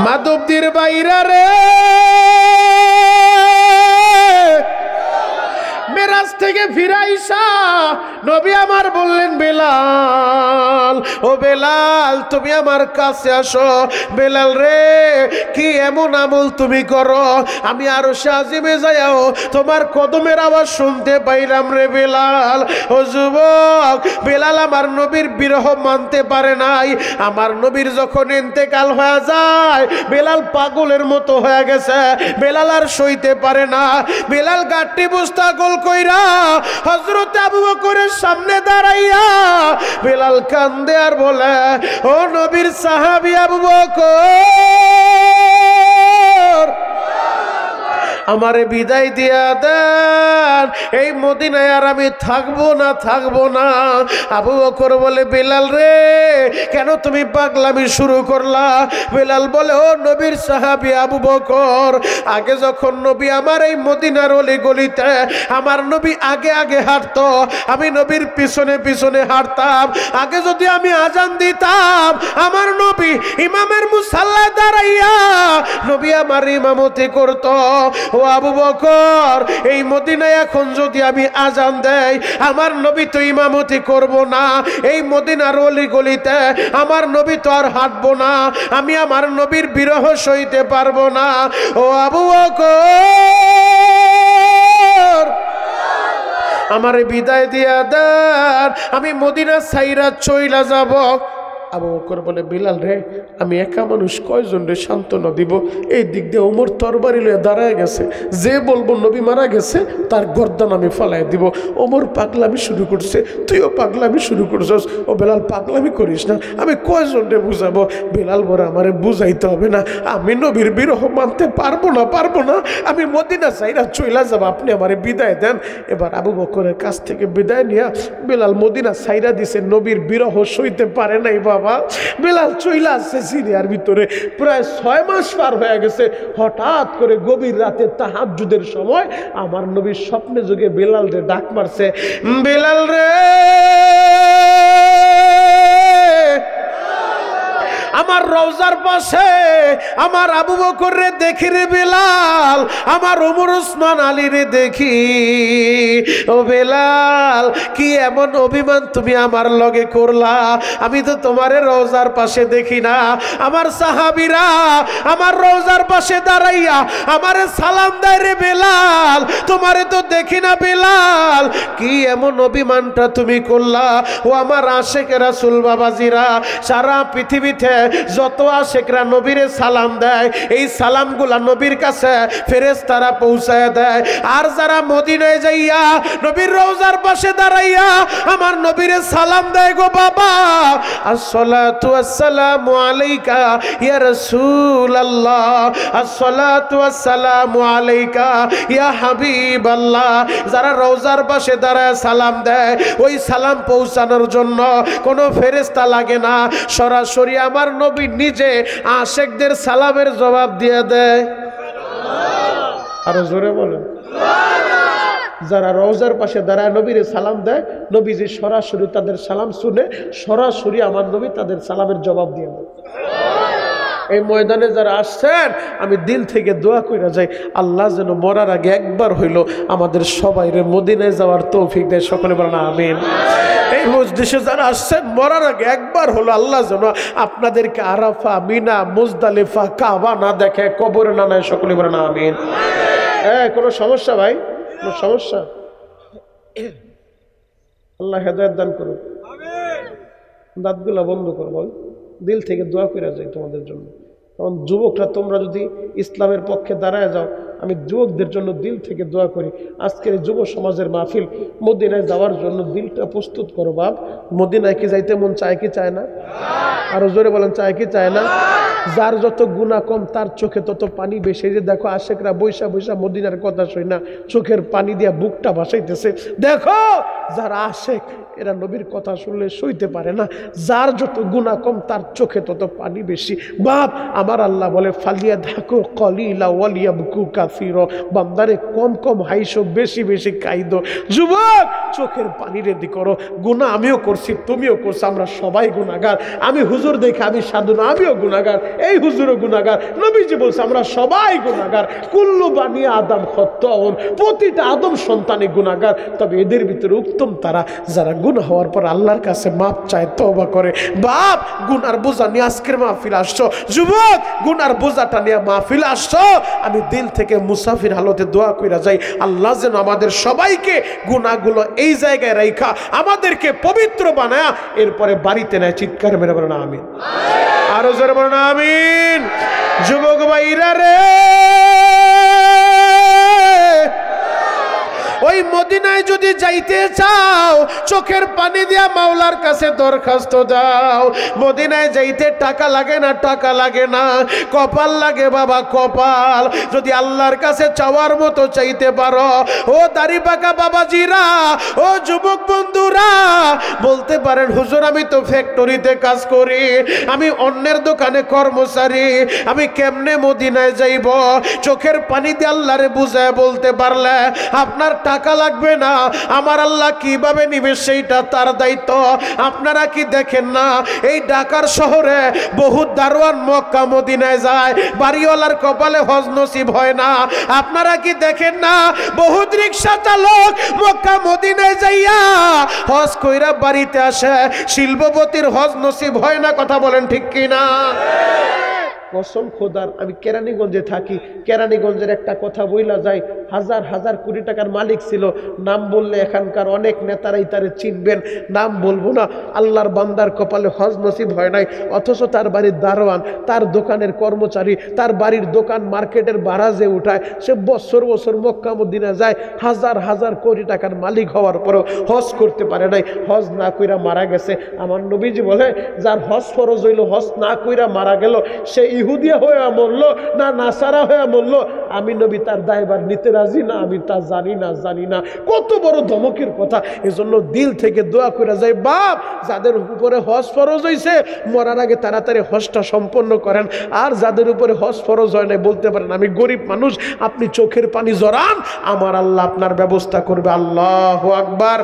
মাধবদীর বাইরা রে মেরাজ থেকে ফিরাইসা নবী আমার বললেন বেলাল, ও বেলাল তুমি আমার কাছে আসো। বেলাল রে কি এমন আমল তুমি করো আমি আরশে আজিমে যাইও তোমার কদমের আওয়াজ শুনতে পাইলাম রে বেলাল। ও যুবক, বেলাল আমার নবীর বিরহ মানতে পারে নাই। আমার নবীর যখন ইন্তেকাল হয়ে যায় বেলাল পাগলের মতো হয়ে গেছে, বেলাল আর সইতে পারে না। বেলাল গাট্টি বুস্তা গোল কইরা হযরত আবু বকরের সামনে দাঁড়াইয়া বেলাল কান্দে আর বলে, ও নবীর সাহাবী আবু বকর আমারে বিদায় দিয়া দেন, এই মদিনায় আর আমি থাকবো না। আবু বকর বলে, বেলাল রে কেন তুমি পাগলামি শুরু করলা? বেলাল বলে, ও নবীর সাহাবী আবু বকর, আগে যখন নবী আমার এই মদিনার অলি গলিতে আমার নবী আগে আগে হাঁটতো, আমি নবীর পিছনে পিছনে হাঁটতাম। আগে যদি আমি আজান দিতাম আমার নবী ইমামের মুসাল্লায় দাঁড়াইয়া নবী আমার ইমামতি করতো। ও আবু বকর, এই মদিনায় এখন যদি আমি আজান দেই আমার নবী তো ইমামতি করব না, এই মদিনার অলি গলিতে আমার নবী তো আর হাঁটবো না, আমি আমার নবীর বিরহ সইতে পারবো না। ও আবু বকর আমারে বিদায় দিয়া দেন, আমি মদিনা ছাইরা চইলা যাব। আবু বকর বলে, বিলাল রে আমি একা মানুষ কয়জন রে সান্ত্বনা দিব? এই দিক দিয়ে ওমর তরবারি লয়ে দাঁড়ায় গেছে, যে বলবো নবী মারা গেছে তার গর্দান আমি ফালাই দিব। ওমর পাগলামি শুরু করছে, তুইও পাগলামি শুরু করছস। ও বেলাল পাগলামি করিস না, আমি কয়জন রে বুঝাবো? বেলাল বলে, আমারে বুঝাইতে হবে না, আমি নবীর বিরহ মানতে পারবো না, আমি মদিনা চাইরা চইলা যাব, আপনি আমারে বিদায় দেন। এবার আবু বকরের কাছ থেকে বিদায় নিয়া বেলাল মদিনা ছাইরা দিছে, নবীর বিরহ সইতে পারে নাই বাবা। বেলাল চইলা আসছে সিরিয়ার ভিতরে, প্রায় 6 মাস পার হয়ে গেছে। হঠাৎ করে গভীর রাতে তাহাজ্জুদের সময় আমার নবীর স্বপ্নে যোগে বেলাল রে ডাক মারছে, বেলাল রে আমার রওজার পাশে আমার আবু বকর রে দেখি রে বেলাল, আমার ওমর ওসমান আলী রে দেখি। ও বেলাল কি এমন অভিমান তুমি আমার লগে করলা? আমি তো তোমারে রওজার পাশে দেখি না। আমার সাহাবীরা আমার রওজার পাশে দাঁড়াইয়া আমারে সালাম দেয় রে বেলাল, তোমারে তো দেখি না বেলাল, কি এমন অভিমানটা তুমি করলা? ও আমার আশেক রাসূল বাবাজিরা, সারা পৃথিবীতে যত আশেকরা নবীরে সালাম দেয় এই সালামগুলা নবীর কাছে ফেরেশতারা পৌঁছায় দেয়। আর যারা মদিনায় যাইয়া নবীর রওজার পাশে দাঁড়াইয়া আমার নবীরে সালাম দেয়, গো বাবা আসসালাতু ওয়াসসালামু আলাইকা ইয়া রাসূলুল্লাহ, আসসালাতু ওয়াসসালামু আলাইকা ইয়া হাবিবাল্লাহ, যারা রওজার পাশে দাঁড়ায় সালাম দেয় ওই সালাম পৌঁছানোর জন্য কোনো ফেরেশতা লাগে না, সরাসরি আমার নবী নিজে আশেকদের সালামের জবাব দিয়ে দেয়। আরো জোরে বলেন। যারা রওজার পাশে দাঁড়ায় নবীরে সালাম দেয়, নবীজি সরাসরি তাদের সালাম শুনে সরাসরি আমার নবী তাদের সালামের জবাব দিয়ে দেয়। এই ময়দানে যারা আসছেন আমি দিল থেকে দোয়া কইরা যাই, আল্লাহ যেন মরার আগে একবার হইল আমাদের সবাইরে মদিনায় যাওয়ার তৌফিক দেয়। সকলে বলেন আমিন। এই মজলিসে যারা আসছেন মরার আগে একবার হলো আল্লাহ যেন আপনাদেরকে আরাফা, মিনা, মুজদালিফা, কাবা না দেখে, কবরে না নেয়। সকলে বলেন আমিন। কোনো সমস্যা ভাই? কোনো সমস্যা? আল্লাহ হেদায়েত দান করুন। দাঁতগুলা বন্ধ করো, বল দিল থেকে দোয়া করে যাই তোমাদের জন্য। কারণ যুবকরা তোমরা যদি ইসলামের পক্ষে দাঁড়ায় যাও, আমি যুবকদের জন্য দিল থেকে দোয়া করি। আজকের যুব সমাজের মাহফিল, মদিনায় যাওয়ার জন্য দিলটা প্রস্তুত করো বাপ। মদিনায় কি যাইতে মন চায় কি চায় না? আরো জোরে বলেন, চায় কি চায় না? যার যত গুনাহ কম তার চোখে তত পানি বেশি। যে দেখো আশেকরা বৈশা বৈশা মদিনার কথা শুই না, চোখের পানি দিয়া বুকটা ভাসাইতেছে। দেখো যারা আশেক এরা নবীর কথা শুনলে সইতে পারে না। যার যত গুনাহ কম তার চোখে তত পানি বেশি। বাপ আমার আল্লাহ বলে, ফালিয়া ধাকো কলিলা ওয়ালিয়া বুকু কাসিরা, বান্দারে কম কম হাইসো, বেশি বেশি কাইদো। যুবক চোখের পানি রেডি করো। গুনাহ আমিও করছি, তুমিও করছো, আমরা সবাই গুনাহগার। আমি হুজুর দেখে আমি সাধু না, আমিও গুনাহগার। এই হুজুরও গুনাহগার। নবীজি বলছে আমরা সবাই গুনাহগার, কুল্লু বানি আদম খত্তাউন, প্রতিটা আদম সন্তানই গুনাহগার। তবে এদের ভিতরে উত্তম তারা যারা গুনাহ হওয়ার পর আল্লাহর কাছে মাপ চায়, তওবা করে। বাপ, গুনার বোঝা নিয়ে আজকের মাহফিল আসছো, যুবক গুনার বোঝাটা নিয়ে মাহফিল আসছো, আমি দিল থেকে মুসাফির হালতে দোয়া কইরা যাই, আল্লাহ যেন আমাদের সবাইকে গুনাহগুলো এই জায়গায় রাইখা আমাদেরকে পবিত্র বানায়া এরপরে বাড়িতে নেয়। চিৎকার মেরে বলেন আমিন। আরো জোরে বলেন আমিন। যুবক ভাইরা রে, ওই মদিনায় যদি যাইতে চাও চোখের পানি দিয়া মাওলার কাছে দরখাস্ত দাও। মদিনায় যাইতে টাকা লাগে না, টাকা লাগে না, কপাল লাগে বাবা, কপাল। যদি আল্লাহর কাছে চাওয়ার মতো চাইতে পারো, ও দাড়ি পাকা বাবাজিরা, ও যুবক বন্ধুরা, বলতে পারেন হুজুর আমি তো ফ্যাক্টরিতে কাজ করি, আমি অন্যের দোকানে কর্মচারী, আমি কেমনে মদিনায় যাইব? চোখের পানি দিয়ে আল্লাহরে বুঝায় বলতে পারলে আপনার টাকা লাগবে না, আমার আল্লাহ কিভাবে নিবে সেইটা তার দায়িত্ব। আপনারা কি দেখেন না এই ঢাকার শহরে বহুত দারোয়ান মক্কা মদিনায় যায়, বাড়িওয়ালার কপালে হজ নসিব হয় না? আপনারা কি দেখেন না বহুত রিকশা চালক মক্কা মদিনায় যাইয়া হজ কইরা বাড়িতে আসে, শিল্পপতির হজ নসিব হয় না? কথা বলেন ঠিক কিনা? কসম খোদার, আমি কেরানীগঞ্জে থাকি, কেরানীগঞ্জের একটা কথা বইলা যায়, হাজার হাজার কোটি টাকার মালিক ছিল, নাম বললে এখানকার অনেক নেতারাই তারে চিনবেন, নাম বলবো না। আল্লাহর বান্দার কপালে হজ নসিব হয় নাই, অথচ তার বাড়ির দারোয়ান, তার দোকানের কর্মচারী, তার বাড়ির দোকান মার্কেটের বারাজে উঠায়, সে বছর বছর মক্কা মদিনা যায়, হাজার হাজার কোটি টাকার মালিক হওয়ার পরেও হজ করতে পারে নাই, হজ না কইরা মারা গেছে। আমার নবীজি বলে যার হজ ফরজ হইল, হজ না কইরা মারা গেল, সে ইহুদিয়া হয়ে মরলো না নাসারা হয়ে মরলো, আমি নবী তার দায়ভার নিতে রাজি না, আমি তা জানি না, জানি না। কত বড় ধমকের কথা! এজন্য দিল থেকে দোয়া করে যায়, বাপ যাদের উপরে হজ ফরজ হয়েছে মরার আগে তাড়াতাড়ি হজটা সম্পন্ন করেন, আর যাদের উপরে হজ ফরজ হয় নাই বলতে পারেন আমি গরিব মানুষ, আপনি চোখের পানি জড়ান, আমার আল্লাহ আপনার ব্যবস্থা করবে। আল্লাহু আকবার।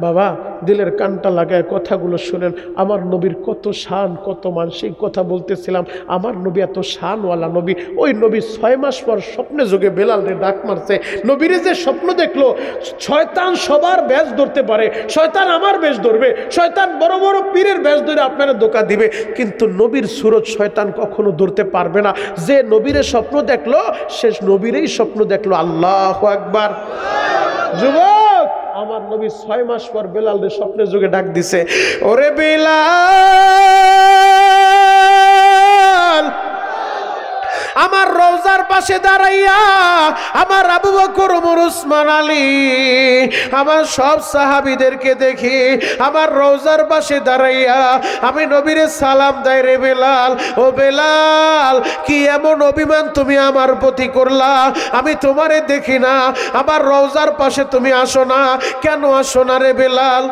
বাবা দিলের কানটা লাগায় কথাগুলো শুনেন, আমার নবীর কত শান, কত মান। সেই কথা বলতেছিলাম, আমার নবী এত শানওয়ালা নবী। ওই নবী 6 মাস পর স্বপ্নে যোগে বেলালরে ডাক মারছে। নবীরে যে স্বপ্ন দেখলো, শয়তান সবার বেশ ধরতে পারে, শয়তান আমার বেশ ধরবে, শয়তান বড় বড় পীরের বেশ ধরে আপনারা ধোঁকা দিবে, কিন্তু নবীর সুরত শয়তান কখনো ধরতে পারবে না। যে নবীরে স্বপ্ন দেখলো সে নবীরেই স্বপ্ন দেখলো। আল্লাহু আকবার। যুবক, আমার নবী 6 মাস পর বেলালের স্বপ্নের যুগে ডাক দিছে, ওরে বেলাল, আমার রওজার পাশে দাঁড়াইয়া আমার আবু বকর, ওমর, ওসমান, আলী, আমার সব সাহাবীদেরকে দেখি আমার রওজার পাশে দাঁড়াইয়া আমি নবীরে সালাম দেয়, রে বেলাল, ও বেলাল, কি এমন অভিমান তুমি আমার প্রতি করলা? আমি তোমারে দেখি না, আমার রওজার পাশে তুমি আসো না, কেন আসো না রে বেলাল?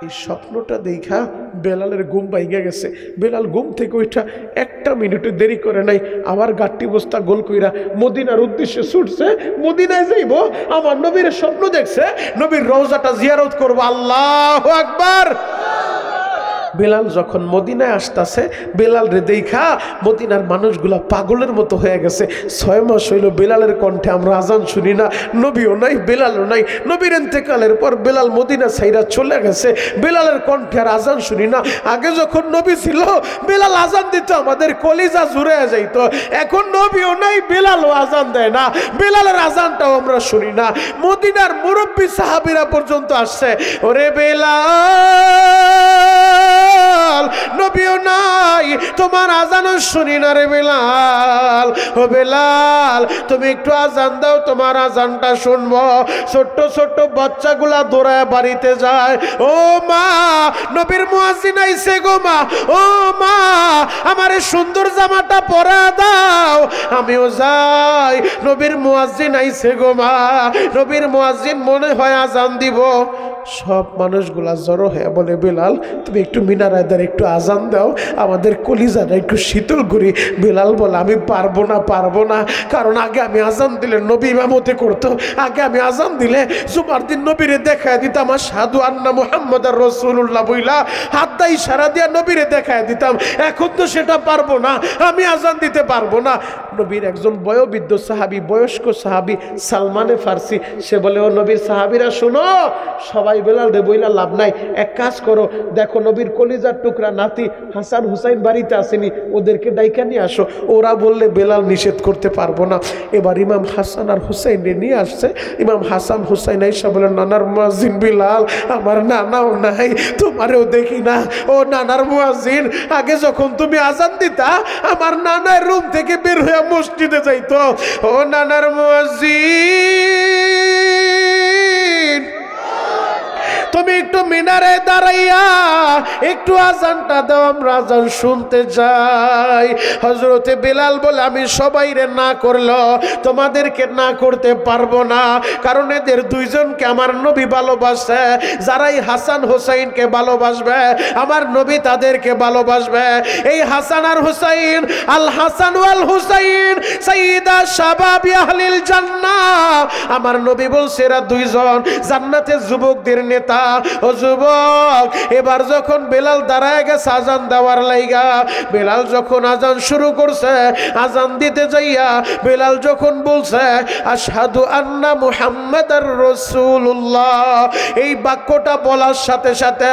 এই স্বপ্নটা দেখা বেলালের ঘুম ভাইগা গেছে। বেলাল ঘুম থেকে ওইটা 1 মিনিটও দেরি করে নাই, আবার গাট্টি বস্তা গোল কইরা মদিনার উদ্দেশ্যে ছুটছে। মদিনায় যাইব, আমার নবীর স্বপ্ন দেখছে, নবীর রওজাটা জিয়ারত করব। আল্লাহু আকবার। বেলাল যখন মদিনায় আসতেছে, বেলাল রে দেখা মদিনার মানুষগুলা পাগলের মতো হয়ে গেছে। 6 মাস হইল বেলালের কণ্ঠে আমরা আজান শুনি না, নবীও নাই, বেলালও নাই। নবীর ইন্তেকালের পর বেলাল মদিনা ছাইরা চলে গেছে, বেলালের কণ্ঠে আর আজান শুনি না। আগে যখন নবী ছিল বেলাল আজান দিত, আমাদের কলিজা জুড়ে যাইত। এখন নবীও নাই, বেলালও আজান দেয় না, বেলালের আজানটাও আমরা শুনি না। মদিনার মুরব্বী সাহাবীরা পর্যন্ত আসছে, ওরে বেলাল, নবীও নাই, তোমার আজানও শুনি না রে বেলাল। ও বেলাল, তুমি একটু আজান দাও, তোমার আজানটা শুনবো। ছোট্ট ছোট্ট বাচ্চাগুলা দৌড়ায় বাড়িতে যায়, ও মা, নবীর মুয়াজ্জিন আইছে গো মা, ও মা, আমার সুন্দর জামাটা পরা দাও, আমিও যাই, নবীর মুয়াজ্জিন আইছে গো মা, নবীর মুয়াজ্জিন মনে হয় আজান দিব। সব মানুষগুলা জড়ো হয়ে বলে, বেলাল তুমি একটু মিনারায় দরকার, একটু আজান দাও, আমাদের কলিজাটা একটু শীতল করি। বেলাল বলে আমি পারবো না, কারণ আগে আমি আজান দিলে নবী ইমামতি করতো, আগে আমি আজান দিলে জুমার দিন নবীরে দেখায় দিতাম আশহাদু আন্না মুহাম্মাদার রাসূলুল্লাহ বইলা হাত দা ইশারা দিয়া নবীরে দেখায় দিতাম, এখন তো সেটা পারবো না, আমি আজান দিতে পারবো না। নবীর একজন বয়োবৃদ্ধ সাহাবী, বয়স্ক সাহাবী সালমানে ফার্সি, সে বলে ও নবীর সাহাবীরা শোনো, সবাই বেলাল রে বইলা লাভ নাই, এক কাজ করো, দেখো নবীর কলিজার টুকরা নাতি হাসান হুসাইন বাড়িতে আসেনি, ওদেরকে ডাইকা নিয়ে আসো। ওরা বললে বেলাল নিষেধ করতে পারবো না। এবার ইমাম হাসান আর হুসাইনকে নিয়ে আসছে। ইমাম হাসান হুসাইন আইসা বলে নানার মুয়াজ্জিন বিলাল, আমার নানাও নাই, তোমারেও দেখি না, ও নানার মুয়াজ্জিন, আগে যখন তুমি আজান দিতা আমার নানার রুম থেকে বের হয়ে মসজিদে যাইতো, ও নানার মুয়াজ্জিন তুমি একটু মিনারে দাঁড়াইয়া একটু আজানটা দাও, আমরা আজান শুনতে যাই। হযরতে বেলাল বলে আমি সবাইরে না করলো তোমাদেরকে না করতে পারবো না, কারণ এদের দুইজনকে আমার নবী ভালোবাসে, যারাই হাসান হোসাইনকে ভালোবাসবে আমার নবী তাদেরকে ভালোবাসবে। এই হাসান আর হুসাইন, আল হাসান ওয়াল হুসাইন সাইয়্যিদা শাবাবি আহলিল জান্নাহ, আমার নবী বলছে এরা দুইজন জান্নাতের যুবকদের নেতা। ও যুবক, এবার যখন বেলাল দাঁড়ায় গেছে আজান দেওয়ার লাইগা, বেলাল যখন আজান শুরু করছে, আজান দিতে যাইয়া বেলাল যখন বলছে আশহাদু আন্না মুহাম্মাদার রাসূলুল্লাহ, এই বাক্যটা বলার সাথে সাথে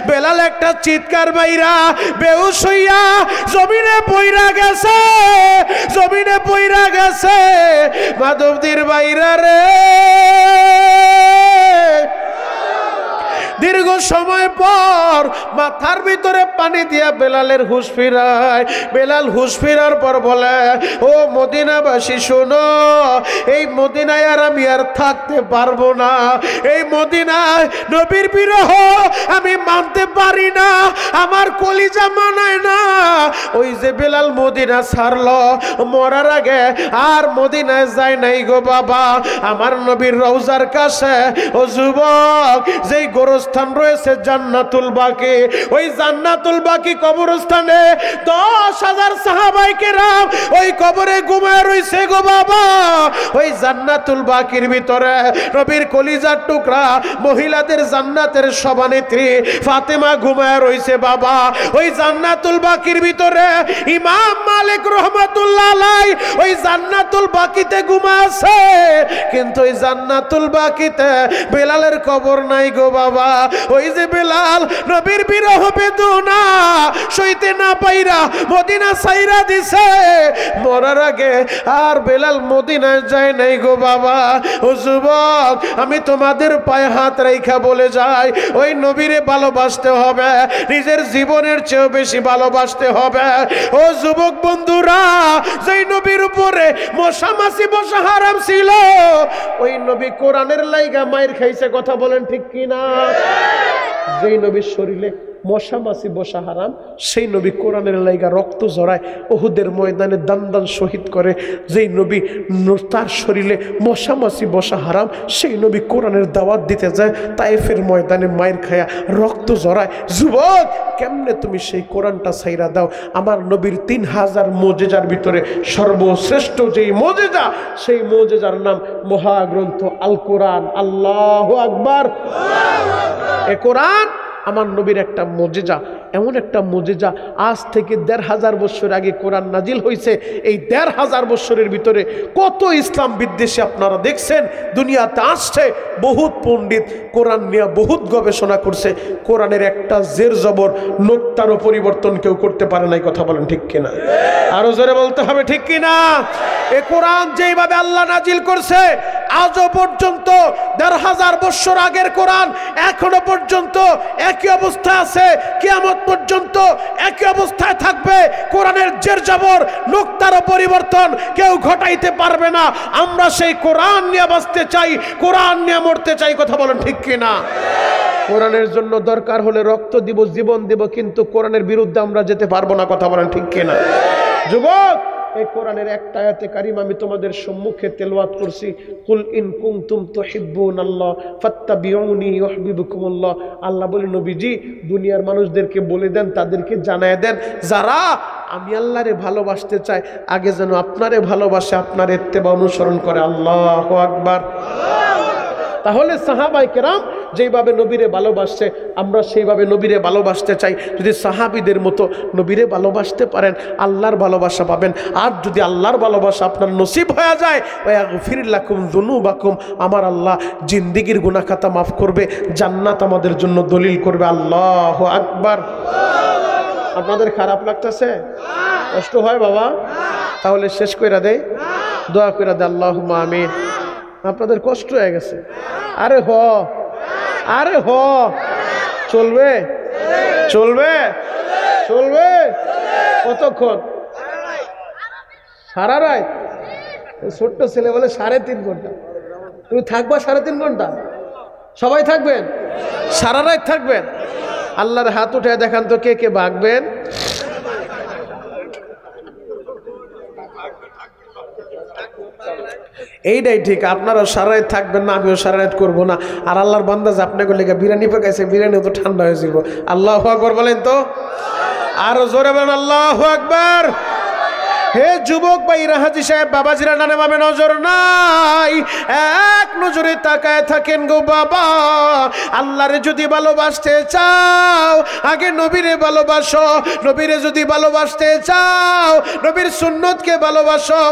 বেলাল একটা চিৎকার মাইরা বেহুশ হইয়া জমিনে পইরা গেছে, জমিনে পইরা গেছে। মাধবদীর বাইরা রে, দীর্ঘ সময় পর মাথার ভিতরে পানি দিয়া বেলালের হুঁশ ফিরায়। বেলাল হুঁশ ফিরার পর বলে ও মদিনাবাসী শোনো, এই মদিনায় আর আমি আর থাকতে পারবো না, এই মদিনায় নবীর বিরহ আমি মানতে পারি না, আমার কলিজা মানায় না। ওই যে বেলাল মদিনা ছাড়লো মরার আগে আর মদিনায় যায় নাই গো বাবা, আমার নবীর রওজার কাছে ও যুবক যেই গোরস্থান রয়েছে জান্নাতুল বাকি, ওই জান্নাতুল বাকি কবরস্থানে 10,000 সাহাবায়ে কেরাম ওই কবরে ঘুমায় রইছে গো বাবা। ওই জান্নাতুল বাকির ভিতরে নবীর কলিজার টুকরা মহিলাদের জান্নাতের সভানেত্রী ফাতেমা ঘুমায় রইছে বাবা। ওই জান্নাতুল বাকির ভিতরে ইমাম মালিক রহমাতুল্লাহ আলাইহি ওই জান্নাতুল বাকিতে ঘুমাছে, কিন্তু ওই জান্নাতুল বাকিতে বেলালের কবর নাই গো বাবা। ওই যে বেলাল নবীর বিরহ বেদনা সইতে না পাইরা মদিনা ছাইরা দিছে, মরার আগে আর বেলাল মদিনায় যায় নাই গো বাবা। ও যুবক, আমি তোমাদের পায়ে হাত রাইখা বলে যাই, ওই নবীরে ভালোবাসতে হবে, নিজের জীবনের চেয়েও বেশি ভালোবাসতে হবে। ও যুবক বন্ধুরা, যেই নবীর উপরে মশা মাছি বসা হারাম ছিল, ওই নবী কোরআনের লাইগা মাইর খাইছে, কথা বলেন ঠিক কিনা? যেই নবীর শরীরে মশা মাছি বসা হারাম, সেই নবী কোরআনের লাইগা রক্ত ঝরায়, উহুদের ময়দানে দান দান শহীদ করে। যেই নবী তার শরীরে মশা মাছি বসা হারাম, সেই নবী কোরআনের দাওয়াত দিতে যায়, তায়েফের ময়দানে মায়ের খায়া রক্ত ঝরায়। যুবক, কেমনে তুমি সেই কোরআনটা ছাইরা দাও? আমার নবীর 3000 মুজিজার ভিতরে সর্বশ্রেষ্ঠ যেই মুজিজা, সেই মুজিজার নাম মহাগ্রন্থ আল কোরআন। আল্লাহু আকবার। এ কোরআন আমার নবীর একটা মুজিজা, এমন একটা মুজিজা, আজ থেকে 1500 বছর আগে কোরআন নাজিল হয়েছে। এই 1500 বছরের ভিতরে কত ইসলাম বিদ্বেষী আপনারা দেখছেন দুনিয়াতে আসছে। বহুত পণ্ডিত কোরআন নিয়ে বহুত গবেষণা করছে, কোরআনের একটা জের জবর নোক্তারও পরিবর্তন কেউ করতে পারে নাই, কথা বলেন ঠিক কিনা? আরো জোরে বলতে হবে ঠিক কিনা? এ কোরআন যেইভাবে আল্লাহ নাজিল করছে, আজও পর্যন্ত 1500 বছর আগের কোরআন এখনো পর্যন্ত একই অবস্থায় আছে, কিয়ামত পর্যন্ত একই অবস্থায় থাকবে। কোরআনের জের জবর নোক্তারও পরিবর্তন কেউ ঘটাইতে পারবে না। আমরা সেই কোরআন নিয়ে বাঁচতে চাই, কোরআন নিয়ে মরতে চাই, কথা বলেন ঠিক কিনা? কোরআনের জন্য দরকার হলে রক্ত দিব, জীবন দিব, কিন্তু কোরআনের বিরুদ্ধে আমরা যেতে পারবো না, কথা বলেন ঠিক কিনা? যুবক, এই কোরআনের একটা আয়াতে কারিমা আমি তোমাদের সম্মুখে তেলাওয়াত করছি, কুল ইন কুনতুম তুহিব্বুনাল্লাহ ফাত্তাবিউনি ইউহিব্বুকুমুল্লাহ। আল্লাহ বলে নবীজি দুনিয়ার মানুষদেরকে বলে দেন, তাদেরকে জানায় দেন, যারা আমি আল্লাহরে ভালোবাসতে চাই আগে যেন আপনারে ভালোবাসে, আপনার ইত্তেবা অনুসরণ করে। আল্লাহু আকবার। তাহলে সাহাবায়ে কেরাম যেইভাবে নবীরে ভালোবাসছে আমরা সেইভাবে নবীরে ভালোবাসতে চাই। যদি সাহাবীদের মতো নবীরে ভালোবাসতে পারেন আল্লাহর ভালোবাসা পাবেন। আর যদি আল্লাহর ভালোবাসা আপনার নসিব হয়ে যায়, ওয়াগফির লাকুম যুনুবাকুম, আমার আল্লাহ জিন্দেগীর গুনাহ খাতা মাফ করবে, জান্নাত আমাদের জন্য দলিল করবে। আল্লাহু আকবার। আপনাদের খারাপ লাগতেছে? কষ্ট হয় বাবা? তাহলে শেষ কইরা দেই, দোয়া কইরা দে, আল্লাহুম্মা আমিন। আপনাদের কষ্ট হয়ে গেছে? আরে হ, আরে হ, চলবে চলবে চলবে। কতক্ষণ? সারা রাত? ছোট্ট ছেলে বলে 3.5 ঘন্টা। তুমি থাকবা 3.5 ঘন্টা? সবাই থাকবেন? সারা রাত থাকবেন? আল্লাহর হাত উঠে দেখান তো কে কে ভাগবেন। এইটাই ঠিক, আপনারাও সারা রাত থাকবেন না, আমিও সারা রাত করবো না। আর আল্লাহর বান্দা যে আপনাকে লেগে বিরিয়ানি পাকাইছে, বিরিয়ানি তো ঠান্ডা হয়ে যাব। আল্লাহু আকবার বলেন তো, আরো জোরে বলেন আল্লাহু আকবার। হে যুবক ভাইরা, হাজী সাহেব, বাবাজিরা, ডানে বামে নজর নাই, এক নজরে তাকায় থাকেন গো বাবা। আল্লাহরে যদি ভালোবাসতে চাও আগে নবীরে ভালোবাসো, নবীরে যদি ভালোবাসতে চাও নবীর সুন্নতকে ভালোবাসো।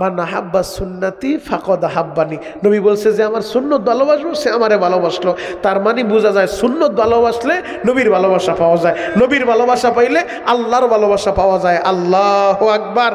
মান আহাব্বা সুন্নতি ফাকাদ আহাব্বানি, নবী বলছে যে আমার সুন্নত ভালোবাসবো সে আমারে ভালোবাসলো। তার মানে বোঝা যায় সুন্নত ভালোবাসলে নবীর ভালোবাসা পাওয়া যায়, নবীর ভালোবাসা পাইলে আল্লাহর ভালোবাসা পাওয়া যায়। আল্লাহু আকবার।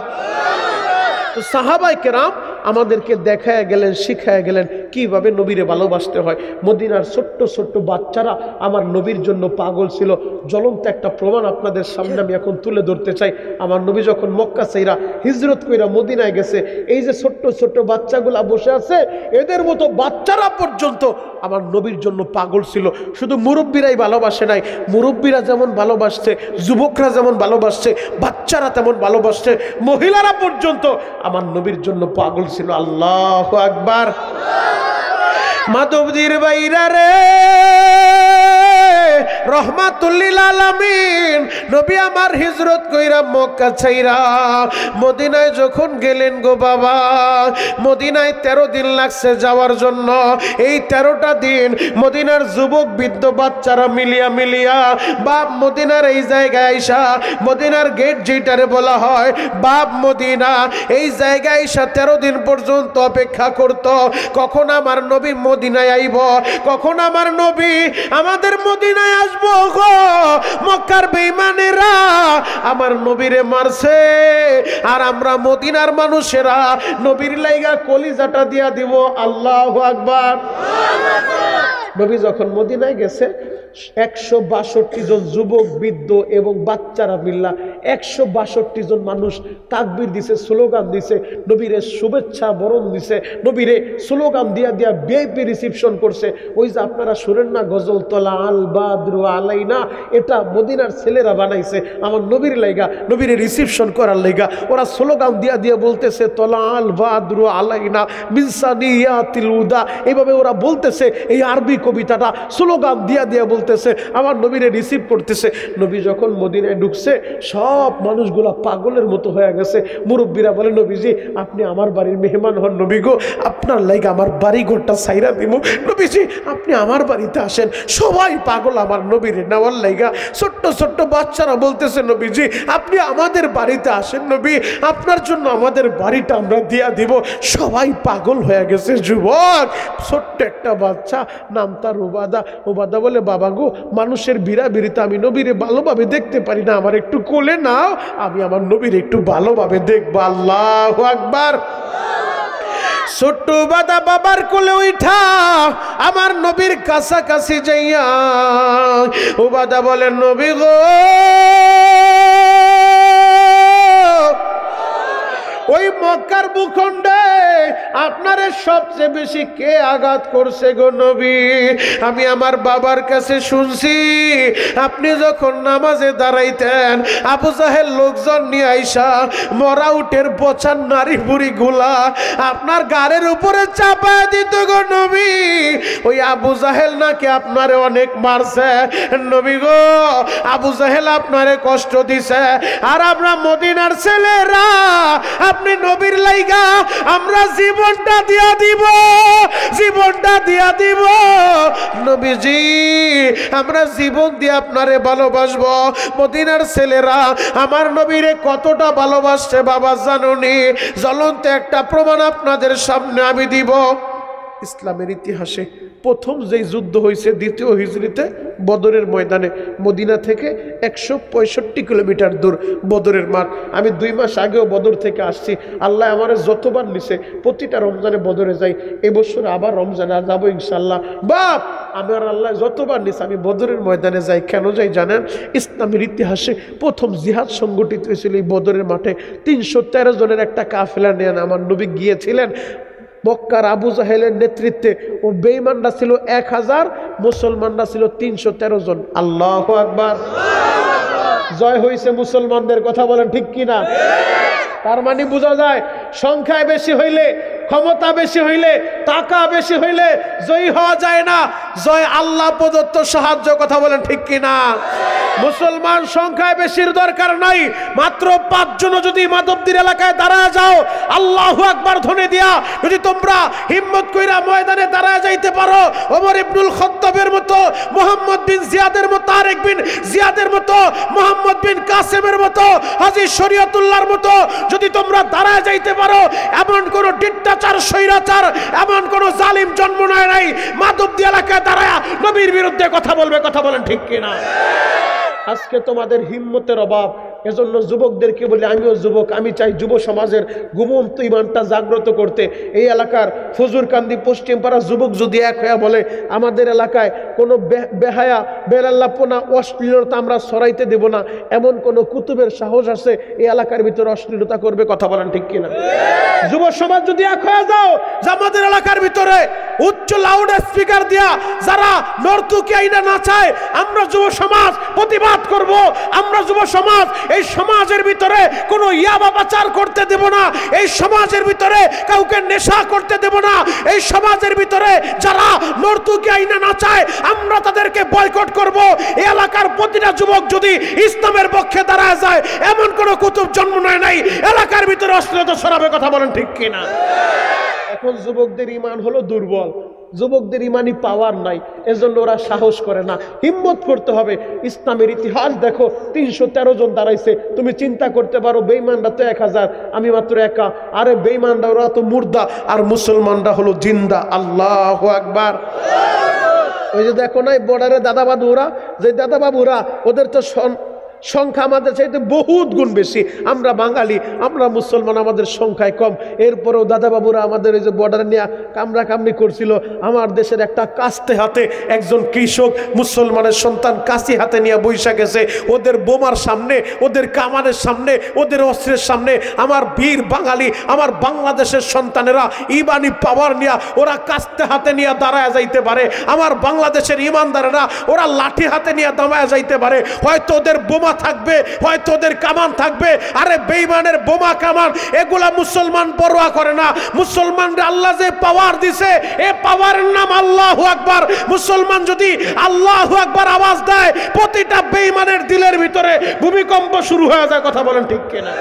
তো সাহাবায়ে কেরাম আমাদেরকে দেখায় গেলেন, শিখায় গেলেন কিভাবে নবীরে ভালোবাসতে হয়। মদিনার ছোট্ট ছোট্ট বাচ্চারা আমার নবীর জন্য পাগল ছিল। জ্বলন্ত একটা প্রমাণ আপনাদের সামনে আমি এখন তুলে ধরতে চাই। আমার নবী যখন মক্কা ছাইরা হিজরত কইরা মদিনায় গেছে, এই যে ছোট্ট ছোট্ট বাচ্চাগুলা বসে আছে, এদের মতো বাচ্চারা পর্যন্ত আমার নবীর জন্য পাগল ছিল। শুধু মুরব্বীরাই ভালোবাসে নাই, মুরব্বীরা যেমন ভালোবাসছে, যুবকরা যেমন ভালোবাসছে, বাচ্চারা তেমন ভালোবাসছে, মহিলারা পর্যন্ত আমার নবীর জন্য পাগল ছিল। আল্লাহু আকবার। মাধবদীর বাইরা রে, রহমাতুল লিল আলামিন নবী আমার হিজরত কইরা মক্কা ছাইরা মদিনায় যখন গেলেন গো বাবা, মদিনায় 13 দিন লাগছে যাওয়ার জন্য। এই 13টা দিন মদিনার যুবক বৃদ্ধ বাচ্চারা মিলিয়া বাপ মদিনার এই জায়গায় আইসা, মদিনার গেট যেটারে বলা হয় বাপ মদিনা, এই জায়গায় আইসা 13 দিন পর্যন্ত অপেক্ষা করত কখন আমার নবী মদিনায় আইব, কখন আমার নবী আমাদের মদিনায় আসবো গো। মক্কার বেঈমানেরা আমার নবীরে মারছে, আর আমরা মদিনার মানুষেরা নবীর লাইগা কলিজাটা দিয়া দিব। আল্লাহু আকবার। নবী যখন মদিনায় গেছে 162 জন যুবক বৃদ্ধ এবং বাচ্চারা মিল্লা 162 জন মানুষ তাকবীর দিছে, স্লোগান দিছে, নবীরে শুভেচ্ছা বরণ দিছে, নবীরে স্লোগান দিয়া দিয়া ভিআইপি রিসিপশন করছে। ওই যে আপনারা শুনেন না গজল, তলা আল বাদরু আলাইনা, এটা মদিনার ছেলেরা বানাইছে আমার নবীর লাইগা, নবীরে রিসিপশন করার লাইগা। ওরা স্লোগান দিয়া দিয়া বলতেছে তলা আল বাদরু আলাইনা মিন সানিয়াতিল উদা, এইভাবে ওরা বলতেছে এই আরবি কবিতাটা, স্লোগান দিয়া দিয়া বলতেছে, আমার নবীরে রিসিভ করতেছে। নবী যখন মদিনায় ঢুকছে সব মানুষগুলা পাগলের মতো হয়ে গেছে। মুরব্বীরা বলে নবীজি আপনি আমার বাড়ির মেহমান হন, নবী গো আপনার লাইগা আমার বাড়ি ঘরটা সাইরা দিব, নবীজি আপনি আমার বাড়িতে আসেন। সবাই পাগল আমার নবীরে নেওয়ার লাইগা। ছোট্ট ছোট্ট বাচ্চারা বলতেছে নবীজি আপনি আমাদের বাড়িতে আসেন, নবী আপনার জন্য আমাদের বাড়িটা আমরা দিয়া দিব। সবাই পাগল হয়ে গেছে। যুবক ছোট্ট একটা বাচ্চা, নাম তার ওবাদা। ওবাদা বলে বাবা গো মানুষের বিড়াবিড়িতে আমি নবীরে ভালোভাবে দেখতে পারি না, আমার একটু কোলে নাও, আমি আমার নবীরে একটু ভালোভাবে দেখবো। আল্লাহু আকবার। ছোট্ট বাদা বাবার কোলে উঠা আমার নবীর কাছাকাছি যাইয়া ওবাদা বলেন নবী গো ওই মক্কার ভূখণ্ডে আপনারে সবচেয়ে বেশি কে আঘাত করছে গো নবী? আমি আমার বাবার কাছে শুনছি আপনি যখন নামাজে দাঁড়াইতেন আবু জাহেল লোকজন নিয়ে আইসা মরা উটের পচার নারী বুড়ি গুলা আপনার গাড়ির উপরে চাপায় দিত গো নবী। ওই আবু জাহেল নাকি আপনারে অনেক মারছে নবী গো, আবু জাহেল আপনারে কষ্ট দিছে। আর আমরা মদিনার ছেলেরা আপনি নবীর লাইগা আমরা জীবনটা দিয়া দিব, জীবনটা দিয়া দিব নবীজি, আমরা জীবন দিয়ে আপনারে ভালোবাসবো। মদিনার ছেলেরা আমার নবীরে কতটা ভালোবাসছে বাবা জানুনি, জ্বলন্ত একটা প্রমাণ আপনাদের সামনে আমি দিব। ইসলামের ইতিহাসে প্রথম যেই যুদ্ধ হয়েছে দ্বিতীয় হিজরিতে বদরের ময়দানে, মদিনা থেকে 165 কিলোমিটার দূর বদরের মাঠ। আমি 2 মাস আগেও বদর থেকে আসছি। আল্লাহ আমার যতবার নিছে প্রতিটা রমজানে বদরে যাই, এবছর আবার রমজানে যাবো ইনশাল্লাহ। বাপ আমার আল্লাহ যতবার নিছে আমি বদরের ময়দানে যাই। কেন যাই জানেন? ইসলামের ইতিহাসে প্রথম জিহাদ সংগঠিত হয়েছিল এই বদরের মাঠে। 313 জনের একটা কাফেলা নিয়ে আমার নবী গিয়েছিলেন। মক্কার আবু জাহেলের নেতৃত্বে ও বেঈমানরা ছিল 1000, মুসলমানরা ছিল 313 জন। আল্লাহু আকবার। জয় হয়েছে মুসলমানদের, কথা বলেন ঠিক কিনা? তার মানে বোঝা যায় সংখ্যায় বেশি হইলে, ক্ষমতা বেশি হইলে, টাকা বেশি হইলে জয়ী হওয়া যায় না, জয় আল্লাহ প্রদত্ত সাহায্য, কথা বলেন ঠিক কিনা? মুসলমান সংখ্যায় বেশির দরকার নাই, মাত্র 5 জন যদি মাধবদীর এলাকায় দাঁড়ায় যাও আল্লাহু আকবার ধ্বনি দিয়া যদি তোমরা হিম্মত কইরা ময়দানে দাঁড়ায় যাইতে পারো, ওমর ইবনুল খাত্তাবের মতো, মুহাম্মদ বিন জিয়াদের মতো, তারেক বিন জিয়াদের মতো, মুহাম্মদ বিন কাসেমের মতো, হাজী শরীয়তুল্লাহর মতো যদি তোমরা দাঁড়ায় যাইতে পারো, এমন কোন ডিক্টাচার স্বৈরাচার, এমন কোন জালিম জন্ম নেয় নাই মাধবদী এলাকায় দাঁড়ায় নবীর বিরুদ্ধে কথা বলবে, কথা বলেন ঠিক কিনা? আজকে তোমাদের হিম্মতের অভাব। এজন্য যুবকদেরকে বলি, আমিও যুবক, আমি চাই যুব সমাজের ঘুমন্ত ইমানটা জাগ্রত করতে। এই এলাকার ফজুরকান্দি পশ্চিমপাড়া যুবক যদি এক হয়ে বলে আমাদের এলাকায় কোনো বেহায়া, বেলাল্লাপনা, অশ্লীলতা আমরা ছড়াইতে দেব না, এমন কোনো কুতুবের সাহস আছে এই এলাকার ভিতরে অশ্লীলতা করবে, কথা বলেন ঠিক কিনা? যুব সমাজ যদি এক হয়ে যাও যে আমাদের এলাকার ভিতরে উচ্চ লাউড স্পিকার দিয়া যারা নর্তকী আইনা নাচায়, আমরা যুব সমাজ প্রতিবাদ করব। আমরা যুব সমাজ এই সমাজের ভিতরে কোনো ইয়াবা পাচার করতে দেব না, এই সমাজের ভিতরে কাউকে নেশা করতে দেব না, এই সমাজের ভিতরে যারা নর্তকী আইনা নাচায় আমরা তাদেরকে বয়কট করব। এই এলাকার প্রতিটা যুবক যদি ইসলামের পক্ষে দাঁড়ায় যায়, এমন কোনো কুতুব জন্ম নেয় নাই এলাকার ভিতরে অশ্লীলতা ছড়াবে, কথা বলেন ঠিক কিনা? এখন যুবকদের ঈমান হলো দুর্বল, যুবকদের ইমানি পাওয়ার নাই, এজন্য ওরা সাহস করে না। হিম্মত করতে হবে। ইসলামের ইতিহাস দেখো, 313 জন দাঁড়াইছে। তুমি চিন্তা করতে পারো বেঈমানরা তো 1000, আমি মাত্র একা। আরে বেঈমানরা ওরা তো মুর্দা, আর মুসলমানরা হলো জিন্দা। আল্লাহু আকবার। ওই যে দেখো নাই বর্ডারে দাদাবাবুরা, যে দাদাবাবুরা ওদের তো সংখ্যা আমাদের চাইতে বহুত গুণ বেশি। আমরা বাঙালি, আমরা মুসলমান, আমাদের সংখ্যায় কম, এরপরেও দাদাবাবুরা আমাদের এই যে বর্ডারে নিয়ে কামড়া কামড়ি করছিল। আমার দেশের একটা কাস্তে হাতে একজন কৃষক মুসলমানের সন্তান কাশি হাতে নিয়ে বৈশা গেছে। ওদের বোমার সামনে, ওদের কামানের সামনে, ওদের অস্ত্রের সামনে আমার বীর বাঙালি, আমার বাংলাদেশের সন্তানেরা ইমানি পাওয়ার নিয়ে ওরা কাস্তে হাতে নিয়ে দাঁড়ায় যাইতে পারে। আমার বাংলাদেশের ইমানদারেরা ওরা লাঠি হাতে নিয়ে দাঁড়ায় যাইতে পারে। হয়তো ওদের বোমা থাকবে, হয়তো ওদের কামান থাকবে। আরে বেঈমানের বোমা কামান এগুলা মুসলমান পরোয়া করে না। মুসলমানরা আল্লাহ যে পাওয়ার দিছে, এই পাওয়ারের নাম আল্লাহু আকবার। মুসলমান যদি আল্লাহু আকবার আওয়াজ দেয়, প্রতিটা বেঈমানের দিলের ভিতরে ভূমিকম্প শুরু হয়ে যায়, কথা বলেন ঠিক কিনা?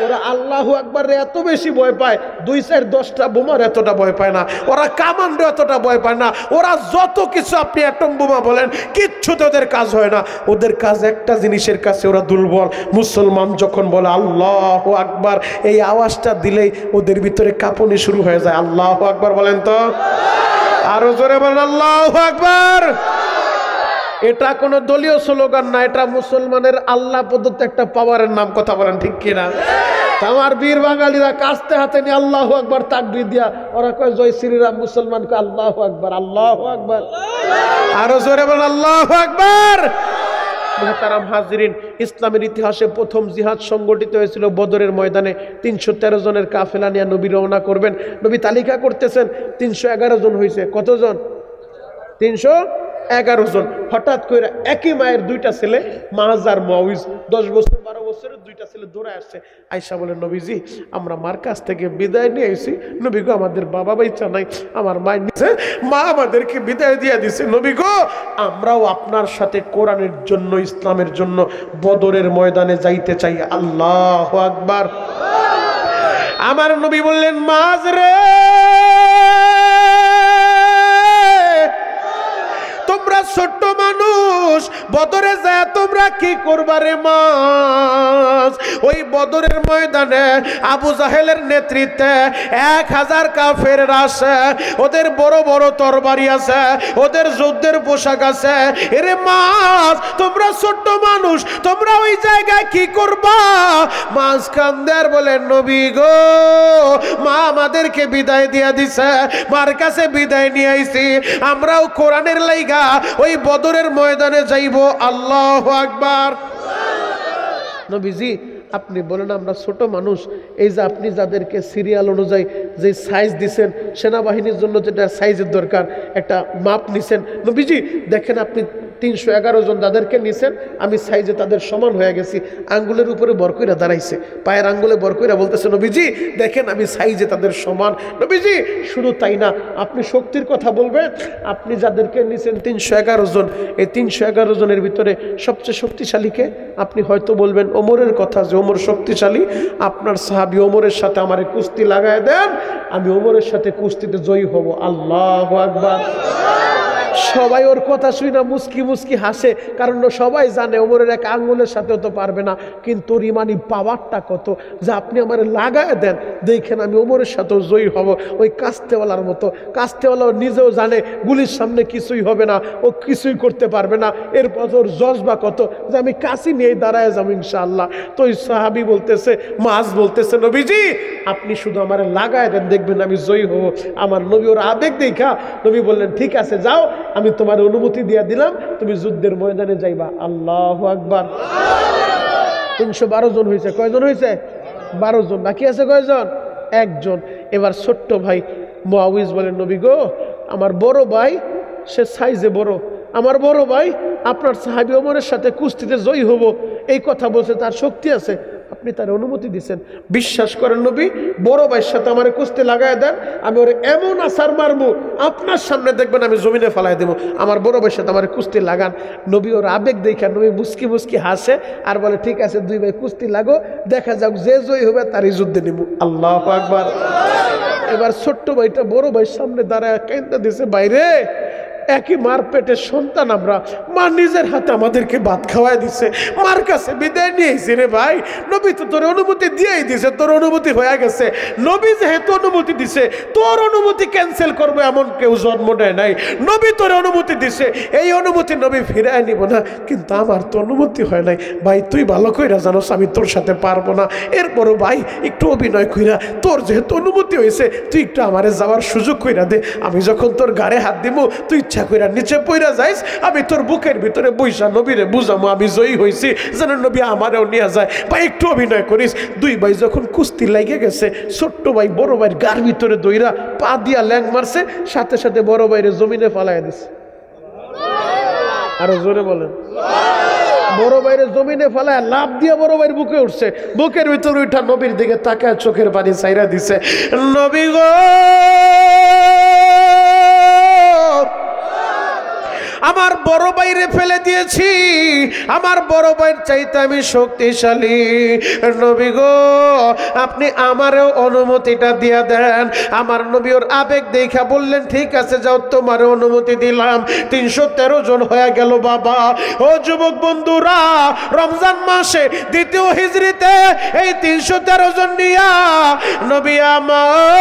ওরা আল্লাহু আকবারে এত বেশি ভয় পায়, 2-4-10টা বোমার এতটা ভয় পায় না। ওরা কামান্ডে এতটা ভয় পায় না। ওরা যত কিছু আপনি অ্যাটম বোমা বলেন, কিচ্ছুতে ওদের কাজ হয় না। ওদের কাজ একটা জিনিসের কাছে ওরা দুর্বল। মুসলমান যখন বলে আল্লাহু আকবার, এই আওয়াজটা দিলেই ওদের ভিতরে কাঁপুনি শুরু হয়ে যায়। আল্লাহু আকবার বলেন তো, আরো জোরে বলেন আল্লাহু আকবার। এটা কোনো দলীয় স্লোগান না, এটা মুসলমানের আল্লাহ প্রদত্ত একটা পাওয়ারের নাম, কথা বলেন ঠিক কিনা? আমার বীর বাঙালিরা কাস্তে হাতে নিয়ে আল্লাহু আকবার তাকবীর দিয়া ওরা কয় জয় শ্রীরাম, মুসলমানকে আল্লাহু আকবার, আল্লাহু আকবার। আরো জোরে বলেন আল্লাহু আকবার। মুহতারাম হাজিরিন, ইসলামের ইতিহাসে প্রথম জিহাদ সংগঠিত হয়েছিল বদরের ময়দানে। 313 জনের কাফেলা নিয়ে নবী রওনা করবেন। নবী তালিকা করতেছেন, 311 জন হয়েছে। কতজন? 311 জন। হঠাৎ করে একই মায়ের দুইটা ছেলে, মাজ আর মুআউইজ, 10 বছর 12 বছরের দুইটা ছেলে দৌড়ে আসছে। আয়েশা বলে, নবীজি আমরা মার কাছ থেকে বিদায় নিয়ে এসেছি। নবী গো, আমাদের বাবা বাইচা নাই, আমার মায়ের নিচে, মা আমাদেরকে বিদায় দিয়ে দিছে। নবী গো, আমরাও আপনার সাথে কোরআনের জন্য, ইসলামের জন্য বদরের ময়দানে যাইতে চাই। আল্লাহু আকবার। আমার নবী বললেন, মাজ রে, তোমরা ছোট্ট মানুষ, বদরে যায় তোমরা কি করবা রে মাস? ওই বদরের ময়দানে আবু জাহেলের নেতৃত্বে 1000 কাফের আছে, ওদের বড় বড় তরবারি আছে, ওদের যুদ্ধের পোশাক আছে। এরে মাস, তোমরা ছোট্ট মানুষ, তোমরা ওই জায়গায় কি করবা? মাস কান্দার বলেন, নবী গো, মা আমাদেরকে বিদায় দিয়া দিছে, মার কাছে বিদায় নিয়ে আইছি, আমরাও কোরআনের লাইগা ওই বদরের ময়দানে যাইব। আল্লাহু আকবার। নবীজি আপনি বলেন আমরা ছোট মানুষ, এই যে আপনি যাদেরকে সিরিয়াল অনুযায়ী যে সাইজ দিছেন, সেনাবাহিনীর জন্য যেটা সাইজের দরকার একটা মাপ নিছেন, নবীজি দেখেন আপনি 311 জন যাদেরকে নিছেন, আমি সাইজে তাদের সমান হয়ে গেছি। আঙ্গুলের উপরে বর কইরা দাঁড়াইছে, পায়ের আঙ্গুলে বর কইরা বলতেছে, নবীজি দেখেন আমি সাইজে তাদের সমান। নবীজি শুধু তাই না, আপনি শক্তির কথা বলবেন, আপনি যাদেরকে নিছেন 311 জন, এই 311 জনের ভিতরে সবচেয়ে শক্তিশালীকে? আপনি হয়তো বলবেন ওমরের কথা, যে ওমর শক্তিশালী। আপনার সাহাবী ওমরের সাথে আমারে কুস্তি লাগায় দেন, আমি ওমরের সাথে কুস্তিতে জয়ী হব। আল্লাহু আকবার। সবাই ওর কথা শুই না মুস্কি মুস্কি হাসে, কারণ সবাই জানে ওমরের এক আঙ্গুলের সাথেও তো পারবে না। কিন্তু ওর ইমানি পাওয়ারটা কত, যে আপনি আমার লাগায় দেন, দেখেন আমি ওমরের সাথেও জয়ী হব। ওই কাস্তেওয়ালার মতো, কাস্তেওয়ালাও নিজেও জানে গুলির সামনে কিছুই হবে না, ও কিছুই করতে পারবে না। এরপর ওর জজবা কত, যে আমি কাশি নিয়ে দাঁড়ায় যাবো ইনশাআল্লাহ। তো ওই সাহাবি বলতেছে, মাজ বলতেছে, নবীজি আপনি শুধু আমার লাগায় দেন, দেখবেন আমি জয়ী হব। আমার নবী ওর আবেগ দেখা নবী বললেন, ঠিক আছে যাও, আমি তোমার অনুমতি দিয়ে দিলাম, তুমি যুদ্ধের ময়দানে যাইবা। আল্লাহু আকবার। 312 জন হয়েছে। কয়জন হয়েছে? 12 জন। বাকি আছে কয়জন? একজন। এবার ছোট্ট ভাই মুআউইজ বলেন, নবী গো, আমার বড় ভাই সে সাইজে বড়, আমার বড় ভাই আপনার সাহাবী ওমরের সাথে কুস্তিতে জয়ী হব, এই কথা বলছে, তার শক্তি আছে, আপনি তার অনুমতি দিচ্ছেন। বিশ্বাস করেন নবী, বড় ভাইয়ের সাথে আমার কুস্তি লাগায় দেন, আমি ওর এমন আসার মারবো, আপনার সামনে দেখবেন আমি জমিনে ফেলাই দেবো। আমার বড় ভাইয়ের সাথে আমার কুস্তি লাগান। নবী ওর আবেগ দেখা নবী মুস্কি মুস্কি হাসে আর বলে, ঠিক আছে দুই ভাই কুস্তি লাগো, দেখা যাক যে জয়ী হবে তারই যুদ্ধে নিব। আল্লাহু আকবার। এবার ছোট্ট ভাইটা বড় ভাইয়ের সামনে দাঁড়ায় কাইন্দা দিছে, বাইরে একই মার পেটের সন্তান আমরা, মা নিজের হাতে আমাদেরকে ভাত খাওয়াই দিছে, মার কাছে বিদায় নিয়েছি রে ভাই। নবী তো তোর অনুমতি দিয়েই দিছে, তোর অনুমতি হয়ে গেছে। নবী যেহেতু অনুমতি দিছে, তোর অনুমতি ক্যান্সেল করবে এমন কেউ জন্ম নেয় নাই। নবী তোর অনুমতি দিছে, এই অনুমতি নবী ফিরায় নিব না, কিন্তু আমার তো অনুমতি হয় নাই। ভাই তুই ভালো কইরা জানোস আমি তোর সাথে পারবো না, এরপরও ভাই একটু অভিনয় কইরা, তোর যেহেতু অনুমতি হয়েছে তুই একটু আমারে যাওয়ার সুযোগ কইরা দে, আমি যখন তোর গাড়ে হাত দিব তুই ইচ্ছা কইরা নিচে পইরা যাইস, আমি তোর বুকের ভিতরে বইসা নবীরে বুঝামো আমি জয়ী হয়েছি, যেন নবী আমারও নিয়ে যায়। ভাই একটু অভিনয় করিস। দুই ভাই যখন কুস্তি লাগে গেছে, ছোট্ট ভাই বড় ভাইয়ের গার ভিতরে দইরা পা দিয়া ল্যাং মারছে, সাথে সাথে বড় ভাইরে জমিনে ফালাইয়া দিছে। আরো জোরে বলেন। বড় ভাইরে জমিনে ফালায় লাভ দিয়া বড় ভাইয়ের বুকে উঠছে, বুকের ভিতরে উঠা নবীর দিকে তাকায় চোখের পানি ছাইরা দিছে, নবী গো আমার বড় ভাইরে ফেলে দিয়েছি, আমার বড় ভাইয়ের চাইতে আমি শক্তিশালী। নবী গো আপনি আমারও অনুমতিটা দিয়ে দেন। আমার নবী ওর আবেগ দেখা বললেন, ঠিক আছে যাও, তোমার অনুমতি দিলাম। 313 জন হয়ে গেল বাবা। ও যুবক বন্ধুরা, রমজান মাসে দ্বিতীয় হিজরিতে এই 313 জন নিয়া নবী আমার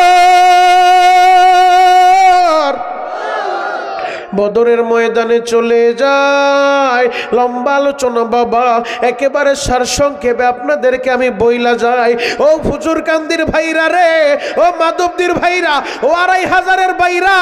বদরের ময়দানে চলে যায়। লম্বা আলোচনা বাবা, একেবারে সারসংক্ষেপে আপনাদেরকে আমি বইলা যাই। ও ফুজুর কান্দির ভাইরা রে, ও মাধবদীর ভাইরা, ও 2500-এর ভাইরা,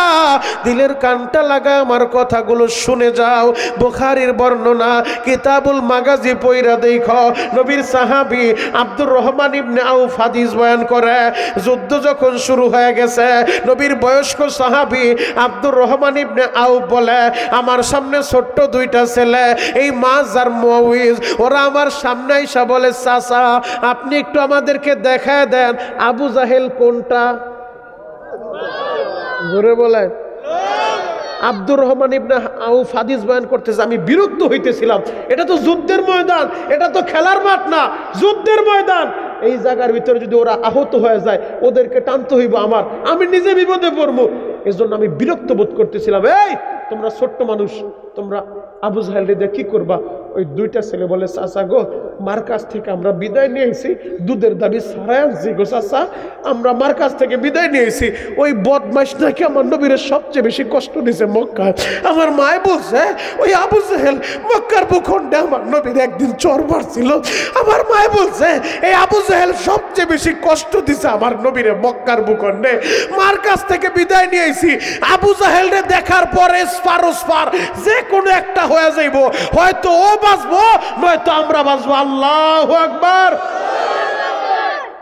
দিলের কানটা লাগায় আমার কথাগুলো শুনে যাও। বুখারীর বর্ণনা কিতাবুল মাগাজি পয়রা দেখো, নবীর সাহাবী আব্দুর রহমান ইবনে আউফ হাদিস বয়ান করে, যুদ্ধ যখন শুরু হয়ে গেছে, নবীর বয়স্ক সাহাবী আব্দুর রহমান ইবনে আউফ বলে, আমার সামনে ছোট্ট দুইটা ছেলে, এই মাজ আর মুআউইজ, ওরা আমার সামনে এসে বলে, চাচা আপনি একটু আমাদেরকে দেখায় দেন আবু জাহেল কোনটা। জোরে বলে। আব্দুর রহমান ইবনে আউফ হাদিস বয়ান করতেছে, আমি বিরক্ত হইতেছিলাম। এটা তো যুদ্ধের ময়দান, এটা তো খেলার মাঠ না, যুদ্ধের ময়দান। এই জায়গার ভিতরে যদি ওরা আহত হয়ে যায়, ওদেরকে টানতে হইব আমার, আমি নিজে বিপদে পড়বো। এজন্য আমি বিরক্ত বোধ করতেছিলাম। এই তোমরা ছোট্ট মানুষ, তোমরা আবু জাহেল রে কি করবা? ওই দুইটা ছেলে বলে, চাচা গো, মার কাছ থেকে আমরা বিদায় নিয়েছি, দুধের দাবি ছাড়াই আনছি গো চাচা, আমরা মার কাছ থেকে বিদায় নিয়েছি। ওই বদমাইশ নাকি আমার নবীর সবচেয়ে বেশি কষ্ট দিয়েছে মক্কায়। আমার মায় বলছে, ওই আবু জাহেল মক্কার ভূখণ্ডে আমার নবীর একদিন চর মারছিল। আমার মায় বলছে, এই আবু জাহেল সবচেয়ে বেশি কষ্ট দিছে আমার নবীরে মক্কার ভূখণ্ডে। মার কাছ থেকে বিদায় নিয়েছি, আবু জাহেল রে দেখার পরে স্পার যে কোনো একটা হয়ে যাইব, হয়তো ও বাঁচবো, নয়তো আমরা বাঁচবো। আল্লাহু আকবার।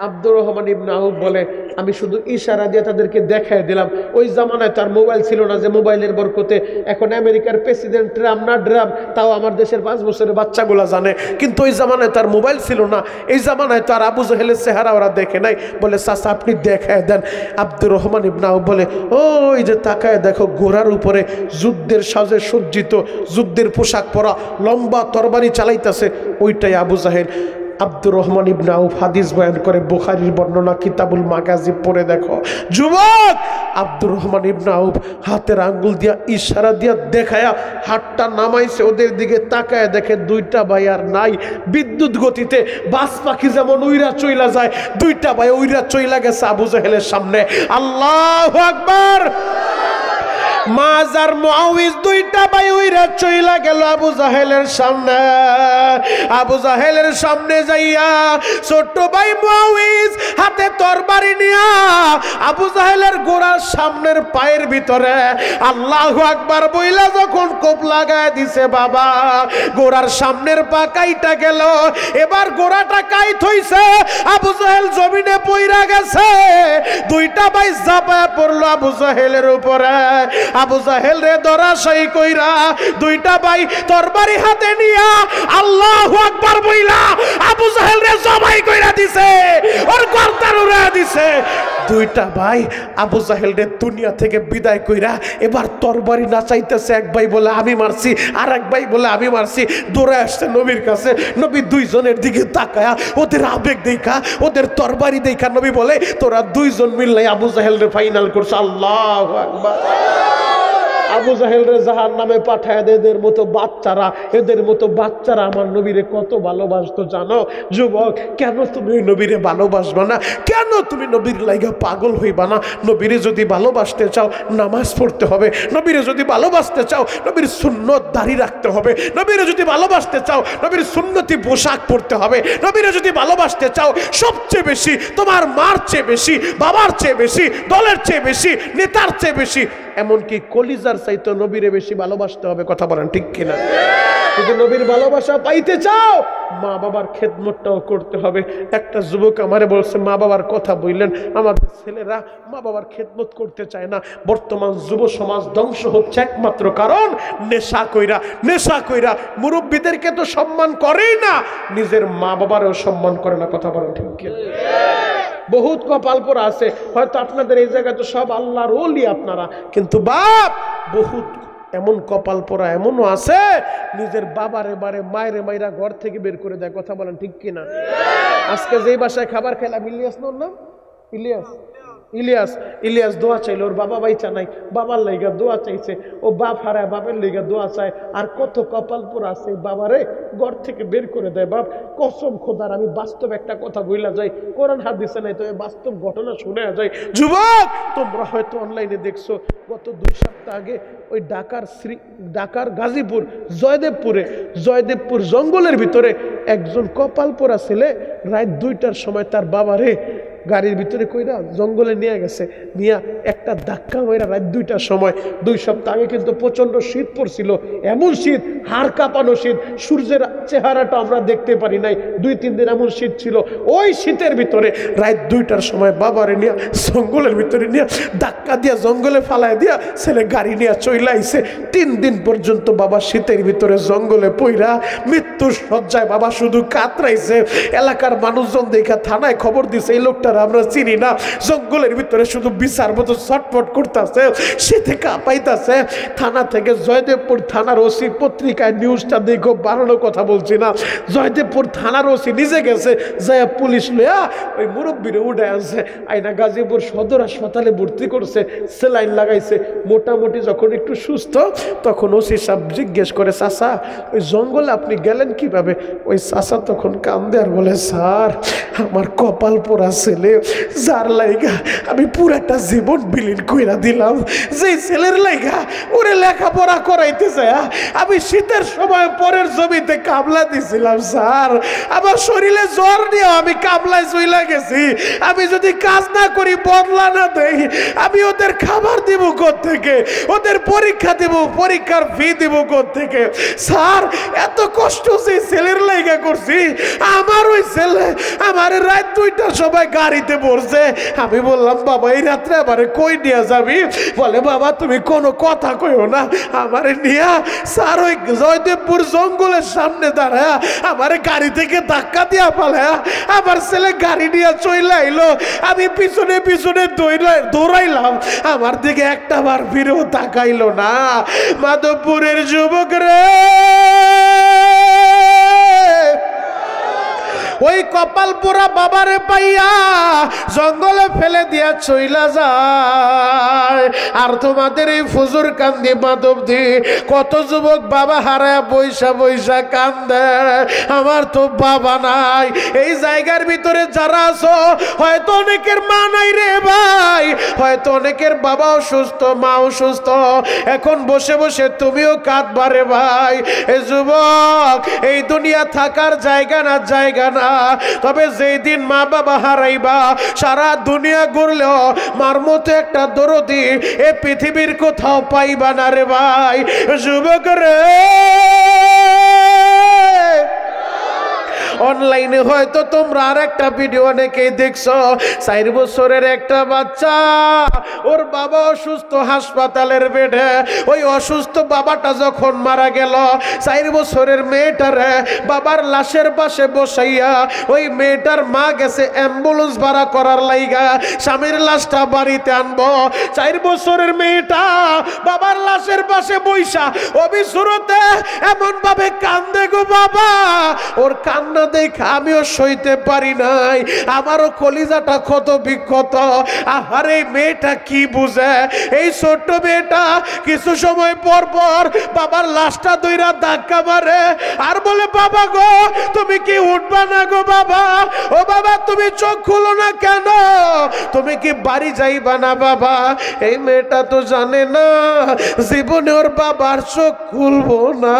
আব্দুর রহমান ইবনে আউফ বলে, আমি শুধু ইশারা দিয়ে তাদেরকে দেখায় দিলাম। ওই জামানায় তার মোবাইল ছিল না, যে মোবাইলের বরকতে এখন আমেরিকার প্রেসিডেন্ট ট্রাম্প না ড্রাম, তাও আমার দেশের 5 বছরের বাচ্চাগুলা জানে। কিন্তু ওই জামানায় তার মোবাইল ছিল না, এই জামানায় তার আবু জাহেলের চেহারা ওরা দেখে নাই। বলে, চাচা আপনি দেখায় দেন। আব্দুর রহমান ইবনে আউফ বলে, ওই যে তাকায় দেখো, ঘোড়ার উপরে যুদ্ধের সাজে সজ্জিত, যুদ্ধের পোশাক পরা, লম্বা তরবারি চালাইতেছে, ওইটাই আবু জাহেল। আব্দুর রহমান ইবনে আউফ হাদিস বয়ান করে, বুখারীর বর্ণনা কিতাবুল মাগাজি পড়ে দেখো। যুবক আব্দুর রহমান ইবনে আউফ হাতের আঙ্গুল দিয়া ইশারা দিয়া দেখায়া হাতটা নামাইছে, ওদের দিকে তাকায় দেখে দুইটা ভাই আর নাই। বিদ্যুৎ গতিতে বাস পাখি যেমন উইরা চইলা যায়, দুইটা ভাই উইরা চইলা গেছে আবু জাহেলের সামনে। আল্লাহু আকবার। মাজার মুআউইজ দুইটা ভাই উইরা চইলা গেল আবু জাহেলের সামনে। আবু জাহেলের সামনে যাইয়া ছোট ভাই মুআউইজ হাতে তরবারি নিয়া আবু জাহেলের গোড়ার সামনের পায়ের ভিতরে আল্লাহু আকবার বইলা যখন কোপ লাগায় দিছে, বাবা গোড়ার সামনের পা কাইটা গেল। এবার গোড়াটা কাইট হইছে, আবু জাহেল জমিনে পইরা গেছে। দুইটা ভাই ঝাঁপায় পড়লো আবু জাহেলের উপরে। আবু জাহেল রে ধরাশায়ী কইরা দুইটা ভাই তরবারি হাতে নিয়া আল্লাহু আকবার বইলা আবু জাহেল রে জবাই কইরা দিছে, ওর গর্দান উড়াইয়া দিছে। দুইটা ভাই আবু জাহেল রে দুনিয়া থেকে বিদায় কইরা এবার তরবারি নাচাইতেছে। এক ভাই বলে আমি মারছি, আর এক ভাই বলে আমি মারছি। দৌড়ে আসছে নবীর কাছে। নবী দুইজনের দিকে তাকায়া ওদের আবেগ দেখা, ওদের তরবারি দেখা নবী বলে, তোরা দুইজন মিললাই আবু জাহেল রে ফাইনাল করছে। আল্লাহু আকবার। আবু জাহেল রে জাহান্নামে পাঠায় দে। এদের মতো বাচ্চারা আমার নবীরে কত ভালোবাসতো জানো? যুবক, কেন তুমি নবীরে ভালোবাসবা না? কেন তুমি নবীর লাইগা পাগল হইবা না? নবীরে যদি ভালোবাসতে চাও নামাজ পড়তে হবে। নবীরে যদি ভালোবাসতে চাও নবীর সুন্নত দাড়ি রাখতে হবে। নবীরে যদি ভালোবাসতে চাও নবীর সুন্নতি পোশাক পরতে হবে। নবীরে যদি ভালোবাসতে চাও সবচেয়ে বেশি তোমার মার চেয়ে বেশি, বাবার চেয়ে বেশি, দলের চেয়ে বেশি, নেতার চেয়ে বেশি, এমনকি কলিজার চাইতে নবীরে বেশি ভালোবাসতে হবে। কথা বলেন ঠিক কিনা? যদি নবীর ভালোবাসা পাইতে চাও মা বাবার খেদমতটাও করতে হবে। একটা যুবক আমারে বলছে, মা বাবার কথা বললেন, আমাদের ছেলেরা মা বাবার খেদমত করতে চায় না। বর্তমান যুব সমাজ ধ্বংস হচ্ছে একমাত্র কারণ নেশা কইরা মুরব্বীদেরকে তো সম্মান করেই না, নিজের মা বাবারও সম্মান করে না। কথা বলেন ঠিক কিনা? বহুত কপাল পোড়া আছে, হয়তো আপনাদের এই জায়গায় তো সব আল্লাহর ওলি আপনারা, কিন্তু বাপ বহুত এমন কপাল পোড়া এমনও আছে নিজের বাবারে বারে মায়ের মাইরা ঘর থেকে বের করে দেয়। কথা বলেন ঠিক কিনা? আজকে যেই বাসায় খাবার খেলাম, ইলিয়াস নাম, ইলিয়াস ইলিয়াস ইলিয়াস দোয়া চাইলো, ওর বাবা বাইচা নাই, বাবার লাইগা দোয়া চাইছে, ও বাপ হারায় বাপের লাইগা দোয়া চায়। আর কত কপাল পোড়া আছে, বাবারে ঘর থেকে বের করে দেয়। বাপ কসম খোদার, আমি বাস্তব একটা কথা বইলা যাই, কোরআন হাদিসে নাই তো বাস্তব ঘটনা শুনে যায়। যুবক, তোমরা হয়তো অনলাইনে দেখছো, গত 2 সপ্তাহ আগে ওই ঢাকার গাজীপুর জয়দেবপুর জঙ্গলের ভিতরে একজন কপাল পোড়া ছেলে রাত 2টার সময় তার বাবারে গাড়ির ভিতরে কইরা জঙ্গলে নিয়ে গেছে, নিয়ে একটা ধাক্কা মেরা রাত 2টার সময়। 2 সপ্তাহ আগে কিন্তু প্রচন্ড শীত পড়ছিল, এমন শীত, হাড় কাঁপানো শীত, সূর্যের চেহারাটা আমরা দেখতে পারি নাই, 2-3 দিন এমন শীত ছিল। ওই শীতের ভিতরে রাত 2টার সময় বাবারে নিয়ে জঙ্গলের ভিতরে নিয়ে ধাক্কা দিয়া জঙ্গলে ফালায় দিয়া ছেলে গাড়ি নিয়ে চলে আইছে। 3 দিন পর্যন্ত বাবা শীতের ভিতরে জঙ্গলে পইরা মৃত্যুর শয্যায় বাবা শুধু কাতরাইছে। এলাকার মানুষজন দেখা থানায় খবর দিছে, এই লোকটা আমরা চিনি না, জঙ্গলের ভিতরে শুধু বিচার মতো ছটফট করতেছে, শীতে কাঁপাইতেছে। থানা থেকে জয়দেবপুর থানার ওসি, পত্রিকায় নিউজটা দেখো, বানানো কথা বলছি না, জয়দেবপুর থানার ওসি নিজে গেছে, যায় পুলিশ লইয়া ওই মুরব্বীরে উঠে আছে, আইনা গাজীপুর সদর হাসপাতালে ভর্তি করছে, সেলাইন লাগাইছে। মোটামুটি যখন একটু সুস্থ, তখন ওসি সাহেব জিজ্ঞেস করে, চাচা ওই জঙ্গলে আপনি গেলেন কিভাবে? ওই চাচা তখন কান্দে আর বলে, স্যার আমার কপাল পোড়া ছেলে, যার লাইগা আমি পুরাটা জীবন বিলীন কইরা দিলাম, যে ছেলের লাইগা ওরে লেখাপড়া করাইতে যায় আমি শীতের সময় পরের জমিতে কামলা দিছিলাম স্যার, আমার শরীরে জ্বর নিয়ে আমি কামলায় চইলা গেছি, আমি যদি কাজ না করি, বদলা না দেই, আমি ওদের খাবার দিব কোত্থেকে, ওদের পরীক্ষা দিব, পরীক্ষার ফি দিব কোত্থেকে স্যার? এত কষ্ট যে ছেলের লাইগা করছি, আমার ওই ছেলে আমার রাত 2টার সময় গাড়িতে পড়ছে। আমি বললাম, বাবা এই রাত্রে আমারে কই নিয়ে যাবি? বলে, বাবা তুমি কোনো কথা কইও না, আমারে নিয়া স্যার ওই জয়দেবপুর জঙ্গলের সামনে দাঁড়ায় আমারে গাড়ি থেকে ধাক্কা দিয়া পালায়া আমার ছেলে গাড়ি নিয়ে চলে আইলো, আমি পিছনে পিছনে দৌড়াইলাম, আমার দিকে একটা বার ফিরেও তাকাইলো না। মাধবপুরের যুবক রে, ওই কপাল পোড়া বাবারে পাইয়া জঙ্গলে ফেলে দিয়া চইলা যায়। আর তোমাদের এই ফুজুর কান্দি মাধবদি কত যুবক বাবা হারায় বৈশা বৈশা কান্দে, আমার তো বাবা নাই। এই জায়গার ভিতরে যারা আছো, হয়তো অনেকের মা নাই রে ভাই, হয়তো অনেকের বাবা অসুস্থ, মা অসুস্থ, এখন বসে বসে তুমিও কাঁদবা রে ভাই। এই যুবক, এই দুনিয়া থাকার জায়গা না, জায়গা না, তবে যেই দিন মা বাবা হারাইবা, সারা দুনিয়া ঘুরলেও মার মতো একটা দরদি এ পৃথিবীর কোথাও পাইবা না রে ভাই। যুবক রে, অনলাইনে হয়তো তোমরা আর একটা ভিডিও অনেকেই দেখছো, 4 বছরের একটা বাচ্চা, ওর বাবা অসুস্থ, হাসপাতালের বেডে। ওই অসুস্থ বাবাটা যখন মারা গেল, 4 বছরের মেয়েটারে বাবার লাশের পাশে বসাইয়া ওই মেয়েটার মা গেছে অ্যাম্বুলেন্স ভাড়া করার লাইগা, স্বামীর লাশটা বাড়িতে আনবো। 4 বছরের মেয়েটা বাবার লাশের পাশে বইসা অবিসুরতে এমন ভাবে কান্দে গো বাবা, ওর কান্না দেখে আমিও সইতে পারি নাই, আমারও কলিজাটা ক্ষত বিক্ষত। আহারে মেয়েটা কি বুঝে, এই ছোট্ট মেয়েটা কিছু সময় পর পর বাবার লাশটা দইরা ধাক্কা মারে আর বলে, বাবা গো তুমি কি উঠবা না গো বাবা? ও বাবা তুমি চোখ খুলো না কেন? তুমি কি বাড়ি যাইবা না বাবা? এই মেয়েটা তো জানে না জীবনে ওর বাবার চোখ খুলবো না।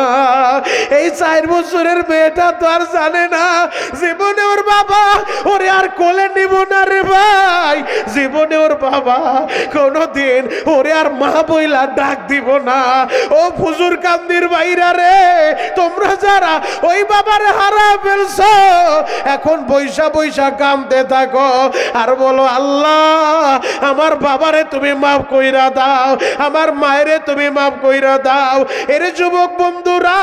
এই 4 বছরের মেয়েটা তো আর জানে না জীবনে ওর বাবা ওরে আর কোলে নিব না রে ভাই, জীবনে ওর বাবা কোনদিন ওরে আর মা বইলা ডাক দিব না। ও ফুজুর কান্দির বাইরা রে, তোমরা যারা ওই বাবারে হারা ফেলছো, এখন বৈশা বৈশা কান্দতে থাকো আর বলো, আল্লাহ আমার বাবারে তুমি মাফ কইরা দাও, আমার মায়েরে তুমি মাফ কইরা দাও। এর যুবক বন্ধুরা,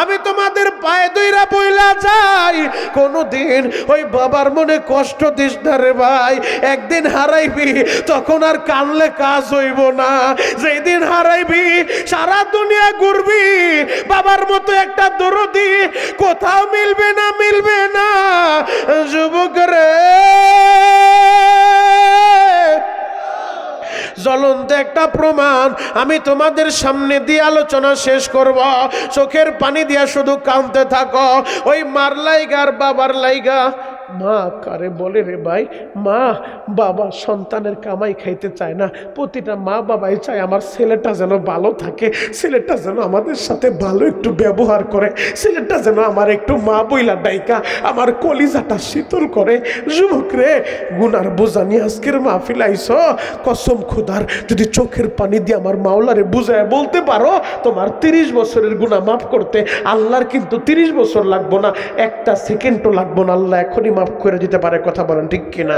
আমি তোমাদের পায়ে দইরা বইলা যাই, কোনদিন ওই বাবার মনে কষ্ট দিস না রে ভাই। একদিন হারাইবি, তখন আর কানলে কাজ হইব না। যেদিন হারাইবি সারা দুনিয়া ঘুরবি, বাবার মতো একটা দরদি কোথাও মিলবে না, মিলবে না। যুবক রে, জ্বলন্ত একটা প্রমাণ আমি তোমাদের সামনে দিয়ে আলোচনা শেষ করব। চোখের পানি দিয়া শুধু কাঁদতে থাকো ওই মার লাইগা আর বাবার লাইগা। মা কারে বলে রে ভাই, মা বাবা সন্তানের কামাই খাইতে চায় না, প্রতিটা মা বাবাই চায় আমার ছেলেটা যেন ভালো থাকে, ছেলেটা যেন আমাদের সাথে ভালো একটু ব্যবহার করে, ছেলেটা যেন আমার একটু মা বইলা ডাইকা আমার কলিজাটা শীতল করে। যুবক রে, গুনার বোঝা নিয়ে আজকের মাহফিল আইছ, কসম খোদার যদি চোখের পানি দিয়ে আমার মাওলারে বুঝায় বলতে পারো তোমার 30 বছরের গুনাহ মাফ করতে আল্লাহর কিন্তু 30 বছর লাগবো না, একটা সেকেন্ডও লাগবো না, আল্লাহ এখনই মাফ করে দিতে পারে। কথা বলেন ঠিক কিনা?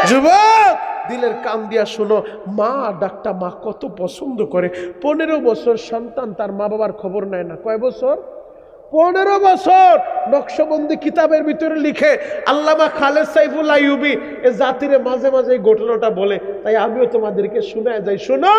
যুবক দিলের কান দিয়া শোনো, মা ডাকটা মা কত পছন্দ করে। 15 বছর সন্তান তার মা বাবার খবর নেয় না। কয় বছর? 15 বছর। নকশবন্দি কিতাবের ভিতরে লিখে আল্লামা খালেদ সাইফুল আইয়ুবী এ জাতিরে মাঝে মাঝে এই ঘটনাটা বলে, তাই আমিও তোমাদেরকে শোনায় যাই। শোনো,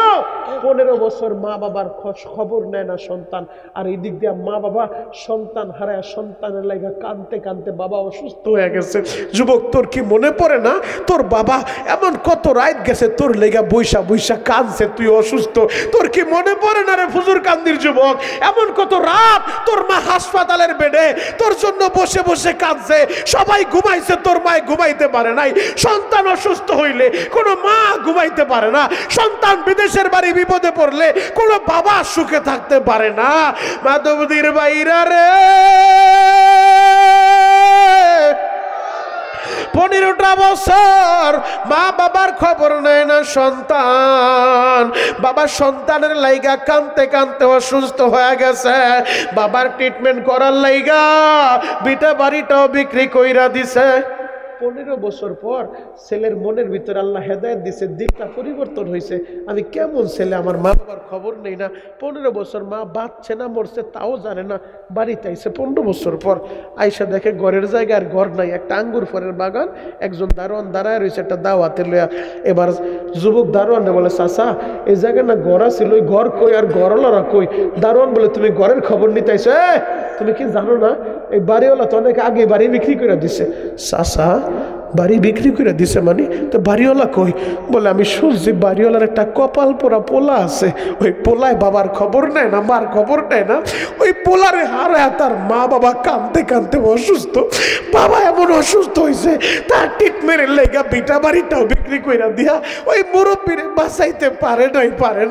15 বছর মা বাবার খবর নেয় না সন্তান, আর এই দিক দিয়ে মা বাবা সন্তান হারায় সন্তানের লাগা কানতে কানতে বাবা অসুস্থ হয়ে গেছে। যুবক তোর কি মনে পড়ে না তোর বাবা এমন কত রাত গেছে তোর লেগা বৈশা বৈশা কানছে, তুই অসুস্থ, তোর কি মনে পড়ে না রে ফুজুর কান্দির যুবক? এমন কত রাত তোর মা হাসপাতালের বেডে তোর জন্য বসে বসে কাঁদছে, সবাই ঘুমাইছে, তোর মা ঘুমাইতে পারে নাই। সন্তান অসুস্থ হইলে কোনো মা ঘুমাইতে পারে না, সন্তান বিদেশের বাড়ি বিপদে পড়লে কোনো বাবা সুখে থাকতে পারে না। মাধবদীর বাইরা রে, 15টা বছর মা বাবার খবর নেয় না সন্তান, বাবা সন্তানের লাইগা কানতে কানতে অসুস্থ হয়ে গেছে, বাবার ট্রিটমেন্ট করার লাইগা বিটা বাড়িটাও বিক্রি কইরা দিছে। 15 বছর পর ছেলের মনের ভিতরে আল্লাহ হেদায়েত দিছে, দিকটা পরিবর্তন হয়েছে। আমি কেমন ছেলে, আমার মা বাবার খবর নেই না, 15 বছর মা বাঁচছে না মরছে তাও জানে না। বাড়িতে আইসে 15 বছর পর, আইসা দেখে ঘরের জায়গায় আর ঘর নাই, একটা আঙ্গুর ফলের বাগান, একজন দারোয়ান দাঁড়ায় রয়েছে একটা দাওয়াতে লইয়া। এবার যুবক দারোয়ানে বলে, চাচা এই জায়গায় না ঘর ছিল, ওই ঘর কই আর ঘরওয়ালারা কই? দারোয়ান বলে, তুমি ঘরের খবর নিতে আইছো? তুমি কি জানো না এই বাড়িওয়ালা তো অনেক আগে বাড়ি বিক্রি করে দিছে। চাচা বাড়ি বিক্রি করে দিছে মানে? তো বাড়িওয়ালা কই? বলে, আমি শুনছি বাড়িওয়ালার একটা কপাল পোড়া পোলা আছে, ওই পোলায় বাবার খবর নেয় না, মার খবর নেয় না, ওই পোলারে হারায় তার মা বাবা কাঁদতে কাঁদতে অসুস্থ। বাবা এমন অসুস্থ হয়েছে তার ট্রিটমেন্টের লেগা বিটা বাড়িটাও বিক্রি করে দিয়া ওই মুরব্বীরে বাঁচাইতে পারে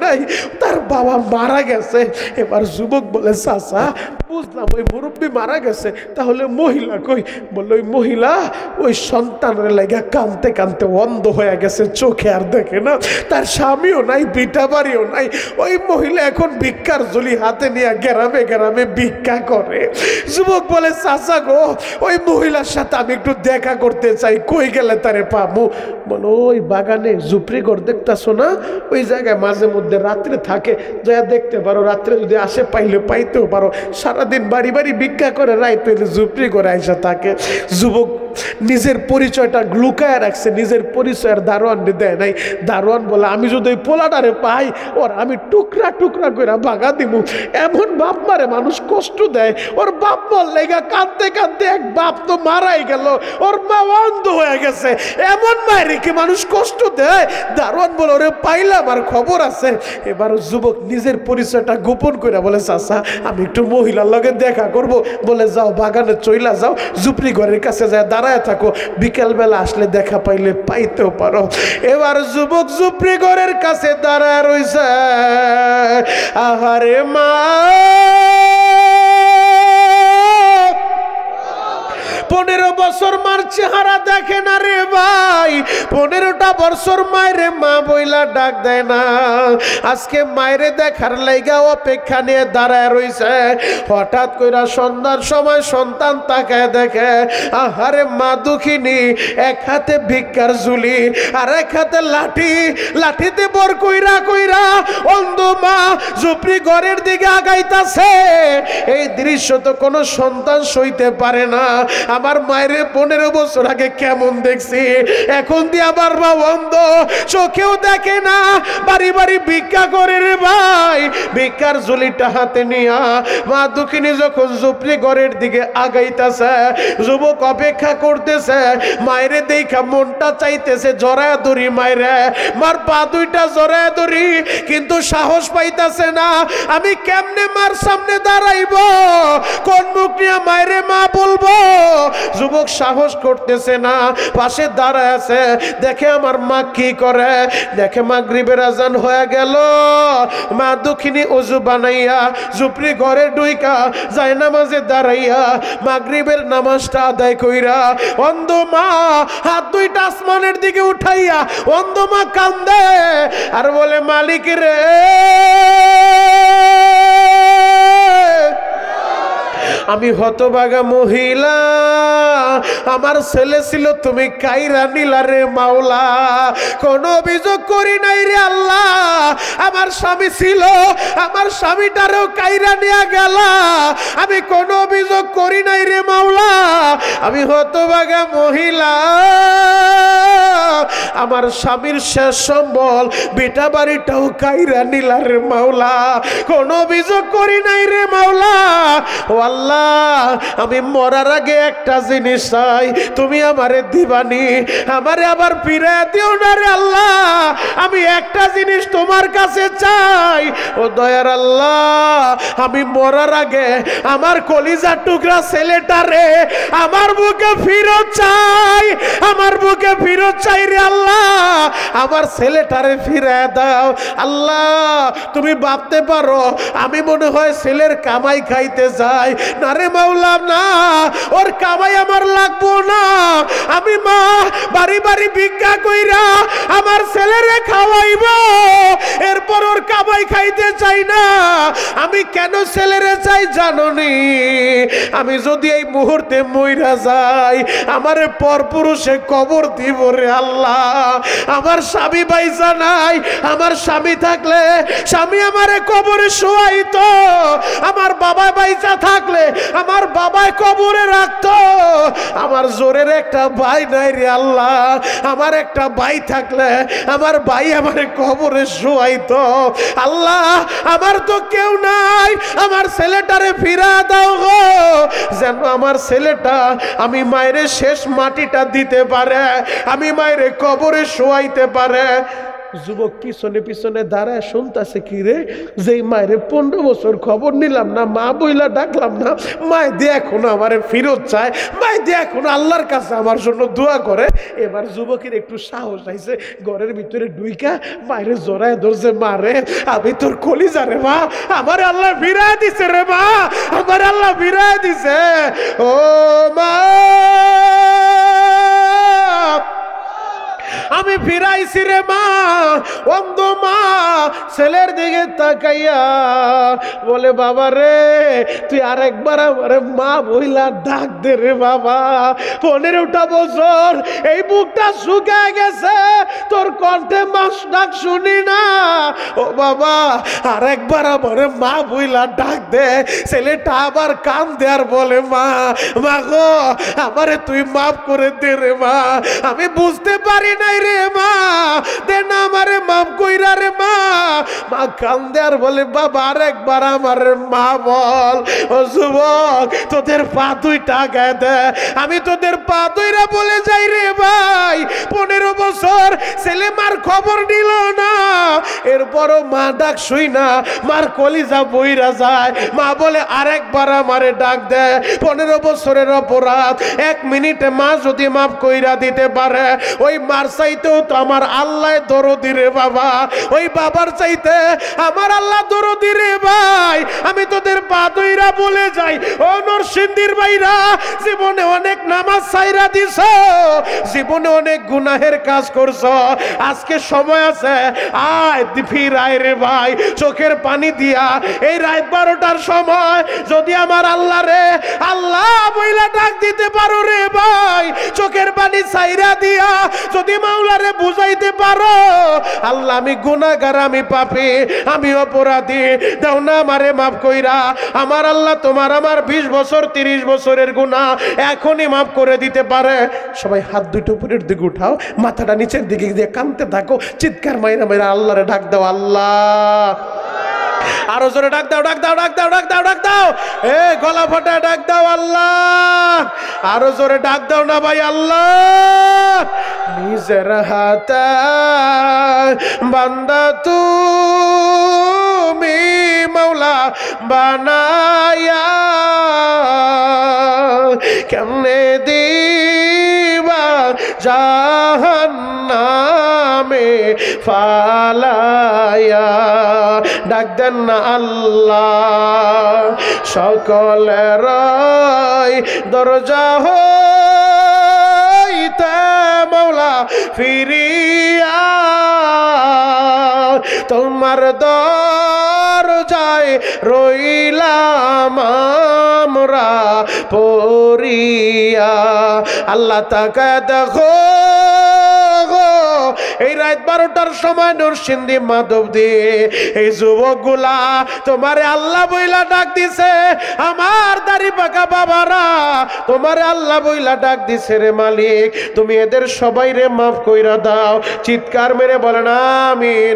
নাই, তার বাবা মারা গেছে। এবার যুবক বলে, চাচা বুঝলাম ওই মুরব্বী মারা গেছে, তাহলে মহিলা কই? বললো, ওই মহিলা ওই সন্তানের লাগা কানতে কানতে অন্ধ হয়ে গেছে, চোখে আর দেখে না, তার স্বামীও নাই, বিটা বাড়িও নাই, ওই মহিলা এখন ভিক্ষার ঝুলি হাতে নিয়ে গ্রামে গ্রামে ভিক্ষা করে। যুবক বলে, চাচা গো ওই মহিলার সাথে আমি একটু দেখা করতে চাই, কই গেলে তারে পাবো? বলো, ওই বাগানে ঝুপড়ি ঘর দেখতেছো না, ওই জায়গায় মাঝে মধ্যে রাত্রে থাকে, যা দেখতে পারো, রাত্রে যদি আসে পাইলে পাইতেও পারো, সারাদিন বাড়ি বাড়ি ভিক্ষা করে, রাইত হইলে ঝুপড়ি করে আইসা থাকে। যুবক নিজের পরিচয়টা লুকায় রাখছে, নিজের পরিচয়ের দারোয়ান দেয় নাই। দারোয়ান বলে, আমি যদি ওই পোলাটারে পাই ওর আমি টুকরা টুকরা করে ভাগা দিব। এমন বাপ মারে মানুষ কষ্ট দেয়, ওর বাপ মার লেগা কাঁদতে কাঁদতে এক বাপ তো মারাই গেল, ওর মা অন্ধ হয়ে গেছে, এমন মায়ের কি মানুষ কষ্ট দেয়? দারোয়ান বলে, ওরে পাইলাম আর খবর আছে। এবার যুবক নিজের পরিচয়টা গোপন করে বলে, চাচা আমি একটু মহিলার লগে দেখা করব। বলে, যাও বাগানে চইলা যাও, ঝুপড়ি ঘরের কাছে যায় দাঁড়ায় থাকো, বিকেলবেলা আসলে দেখা পাইলে পাইতেও পারো। এবার যুবক ঝুপড়ি ঘরের কাছে দাঁড়ায় রইছে, আহারে মা 15 বছর মার চেহারা দেখে না রে ভাই, 15টা বছর মায়ের মা বইলা ডাক দেয় না। আজকে মায়েরে দেখার লাইগা অপেক্ষা নিয়ে দাঁড়ায় রইছে। হঠাৎ কইরা সন্ধ্যার সময় সন্তান তাকায় দেখে, আহারে মা দুঃখিনী, এক হাতে ভিক্ষার ঝুলি আর এক হাতে লাঠি, লাঠিতে বর কইরা কইরা অন্ধ মা ঝুপড়ি ঘরের দিকে আগাইতাছে। এই দৃশ্য তো কোনো সন্তান সইতে পারে না। আমার মায়ের 15 বছর আগে কেমন দেখছি, এখন দিয়ে আবার বাবা অন্ধ, চোখেও দেখে না, বাড়ি বাড়ি ভিক্ষা করে রে ভাই। ভিক্ষার ঝুলিটা হাতে নিয়া মা দুঃখিনী যখন ঝুপড়ি ঘরের দিকে আগাইতেছে, যুবক অপেক্ষা করতেছে। মায়েরে দেখা মনটা চাইতেছে জড়ায় ধরি মায়েরে, মার পা দুইটা জড়ায় ধরি, কিন্তু সাহস পাইতেছে না। আমি কেমনে মার সামনে দাঁড়াইব, কোন মুখ নিয়ে মায়েরে মা বলবো? যুবক সাহস করতেছে না, পাশে দাঁড়ায় আছে। দেখে আমার মা কি করে, দেখে মাগরিবের আজান হয়ে গেল। মা দুঃখিনী ওযু বানাইয়া ঝুপড়ি ঘরে ঢুইকা যায় নামাজে দাঁড়াইয়া মাগরিবের নামাজটা আদায় কইরা অন্ধ মা হাত দুইটা আসমানের দিকে উঠাইয়া অন্ধ মা কান্দে আর বলে, মালিক রে, আমি হতভাগা মহিলা, আমার ছেলে ছিল তুমি কাইরা নিলা রে মাওলা। কোন অভিযোগ করি নাই রে আল্লাহ, আমার স্বামী ছিল, আমার স্বামীটারও কাইরা নিয়ে গেলা, আমি কোন অভিযোগ করি নাই রে মাওলা। আমি হতভাগা মহিলা, আমার স্বামীর শেষ সম্বল বেটা বাড়িটাও কাইরা নিলা রে মাওলা, কোন অভিযোগ করি নাই রে মাওলা। ও আল্লাহ, আমি মরার আগে একটা জিনিস চাই, তুমি আমারে দিবানি, আমারে আবার ফিরে দিও না রে আল্লাহ। আমি একটা জিনিস তোমার কাছে চাই, ও দয়ার আল্লাহ, আমি মরার আগে আমার কলিজার টুকরা ছেলেটারে আমার বুকে ফিরত চাই, আমার বুকে ফিরত চাই রে আল্লাহ, আমার ছেলেটারে ফিরে দাও। আল্লাহ, তুমি ভাবতে পারো আমি মনে হয় ছেলের কামাই খাইতে যাই, না রে মাওলা, না, ওর কামাই আমার লাগবো না। আমি মা বাড়ি বাড়ি ভিক্ষা কইরা আমার ছেলেরে খাওয়াইব, এরপর ওর কামাই খাইতে চাই না। আমি কেন ছেলেরে চাই জানোনি? আমি যদি এই মুহূর্তে মইরা যাই, আমারে পরপুরুষে কবর দিব রে আল্লাহ। আমার স্বামী বাইসা নাই, আমার স্বামী থাকলে স্বামী আমারে কবরে শোয়াইতো, আমার বাবা বাইসা থাকলে আমার বাবাই কবরে রাখতো। আমার জোরের একটা ভাই নাই রে আল্লাহ, আমার একটা ভাই থাকলে আমার ভাই আমারে কবরে শোয়াইতো। আল্লাহ, আমার তো কেউ নাই, আমার ছেলেটারে ফিরা দাও গো, যেন আমার ছেলেটা আমি মায়ের শেষ মাটিটা দিতে পারে, আমি মায়ের কবরে শোয়াইতে পারে। যুবক পিছনে পিছনে দাঁড়ায় শুনতেছে, কি রে, যেই মায়ের 15 বছর খবর নিলাম না, মা বইলা ডাকলাম না, মায় দিয়ে এখন আমার ফিরত চায়, মায় দিয়ে এখন আল্লাহর কাছে আমার জন্য দোয়া করে। এবার যুবকের একটু সাহস আইছে, ঘরের ভিতরে ঢুইকা মায়ের জড়ায় ধরছে, মা রে, আমি তোর কলিজা রে মা, আমার আল্লাহ ফিরায় দিছে রে মা, আমার আল্লাহ ফিরায় দিছে। ও মা, আমি ফিরাইছি রে মা। অন্ধ মা ছেলের দিকে তাকাইয়া বলে, বাবা রে, তুই আরেকবার আমারে মা বইলা ডাক দে রে বাবা। 15টা বছর এই বুকটা শুকায় গেছে, তোর কণ্ঠে মাস ডাক শুনি না। ও বাবা, আরেকবার আমারে মা বইলা ডাক দে। ছেলেটা আবার কান দে আর বলে, মা, মা গো, আমারে তুই মাফ করে দে রে মা, আমি বুঝতে পারি নাই রে মা, দে না আমারে মাফ কইরা রে মা। মা কান্দে আর বলে, বাবা আরেকবার আমার মা বল। ও যুবক, তোদের পা দুইটা গায়ে দে, আমি তোদের পা দুইরা বলে যাই রে ভাই, 15 বছর ছেলে মার খবর নিল না, এরপরও মা ডাক শুই না, মার কলিজা বইরা যায়। মা বলে, আরেকবার আমারে ডাক দে। 15 বছরের অপরাধ 1 মিনিটে মা যদি মাফ কইরা দিতে পারে, ওই মার চাইতেও তো আমার আল্লাহ দরদি রে বাবা, ওই বাবার চাইতে আমার আল্লাহ দরদি রে ভাই। আমি তোদের পা দুইরা বলে যাই, ও নরসিংদীর ভাইরা, জীবনে অনেক নামাজ ছাইরা দিছো, জীবনে অনেক গুনাহের কাজ করছো, আজকে সময় আছে আয় ফির আয় রে ভাই, চোখের পানি দিয়া এই রাত 12টার সময় যদি আমার আল্লাহ রে আল্লাহ বইলা ডাক দিতে পারো রে ভাই, চোখের পানি ছাইরা দিয়া যদি মাওলারে বুঝাইতে পারো, আল্লাহ আমি গুনাহগার, আমি পাপী, আমি অপরাধী, দাও না আমারে মাফ কইরা। আমার আল্লাহ তোমার আমার 20 বছর 30 বছরের গুনাহ এখনই মাফ করে দিতে পারে। সবাই হাত দুটো উপরের দিকে উঠাও, মাথাটা নিচের দিকে দিয়ে কাঁদতে থাকো, চিৎকার মাইরা মাইরা আল্লাহরে ডাক দাও, আল্লাহ। আরো জোরে ডাক দাও, ডাক দাও, ডাক দাও, ডাক দাও, ডাক দাও, এ গলা ফাটা ডাক দাও, আল্লাহ। আরো জোরে ডাক দাও না ভাই, আল্লাহ। নিজের হাতে বান্দা তুমি মাওলা বানায়া কেমনে দিবা জাহান্নামে ফালায়া, ডাক দেন না আল্লাহ। সকলের দরজা হইতে মাওলা ফিরিয়া তোমার দরজায় রইলাম আমরা পড়িয়া। আল্লাহ তাকায় দেখো এই রাত 12টার সময় নরসিংদী মাধবদী এই যুবকগুলা তোমারে আল্লাহ বইলা ডাক দিছে। আমার দাড়ি পাকা বাবারা তোমারে আল্লাহ বইলা ডাক দিছে রে মালিক, তুমি এদের সবাই রে মাফ কইরা দাও। চিৎকার মেরে বলেন আমিন,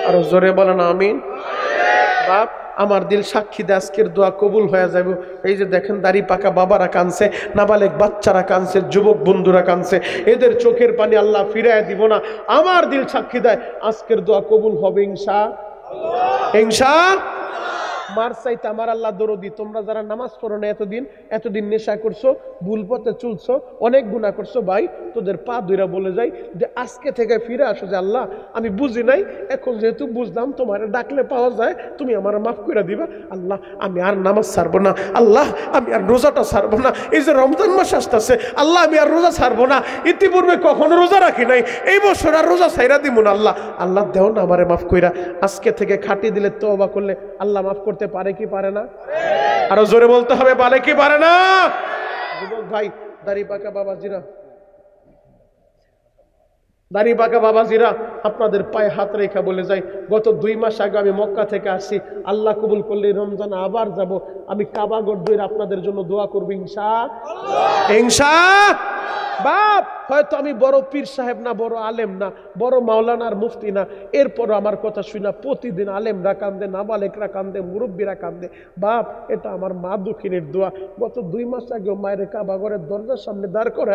আরো জোরে বলেন আমিন। বাপ আমার দিল সাক্ষী দে আজকের দোয়া কবুল হয়ে যাবে। এই যে দেখেন দাড়ি পাকা বাবারা কানছে, নাবালেক বাচ্চারা কানছে, যুবক বন্ধুরা কানছে, এদের চোখের পানি আল্লাহ ফিরায় দিব না। আমার দিল সাক্ষী দেয় আজকের দোয়া কবুল হবে ইনশাআল্লাহ, ইনশাআল্লাহ। মার চাইতে আমার আল্লাহ দরদি। তোমরা যারা নামাজ পড়ো না এতদিন নেশা করছো, ভুল পথে চলছো, অনেক গুনাহ করছো, ভাই তোদের পা দুইরা বলে যাই যে আজকে থেকে ফিরে আসো যে আল্লাহ আমি বুঝি নাই, এখন যেহেতু বুঝলাম তোমার ডাকলে পাওয়া যায়, তুমি আমার মাফ করে দিবা। আল্লাহ আমি আর নামাজ ছাড়বো না, আল্লাহ আমি আর রোজাটা ছাড়বো না। এই যে রমজান মাস আসতেছে, আল্লাহ আমি আর রোজা ছাড়বো না। ইতিপূর্বে কখনো রোজা রাখি নাই, এই বছর আর রোজা ছাইরা দিব না। আল্লাহ আল্লাহ দেও না আমারে মাফ কইরা। আজকে থেকে খাটি দিলে তওবা করলে আল্লাহ মাফ করতে পারে কি পারে না? আরো জোরে বলতে হবে, পারে কি পারে না? যুবক ভাই, দাড়ি পাকা বাবাজিরা, দাড়ি পাকা বাবাজিরা, আপনাদের পায়ে হাত রেখা বলে যাই, গত 2 মাস আগে আমি মক্কা থেকে আসছি। আল্লাহ কবুল করলে রমজান আবার যাব। আমি কাবাগর দইরা আপনাদের জন্য দোয়া করব ইনশাআল্লাহ, ইনশাআল্লাহ। বাপ হয়তো আমি বড় পীর সাহেব না, বড় আলেম না, বড় মাওলানার মুফতি না, এরপরও আমার কথা শুনা প্রতিদিন আলেমরা কান্দে, নাবালেকরা কান্দে, মুরব্বীরা কান্দে। বাপ এটা আমার মা দক্ষিণের দোয়া। গত 2 মাস আগেও মায়ের কাবাগরের দরজার সামনে দাঁড় করে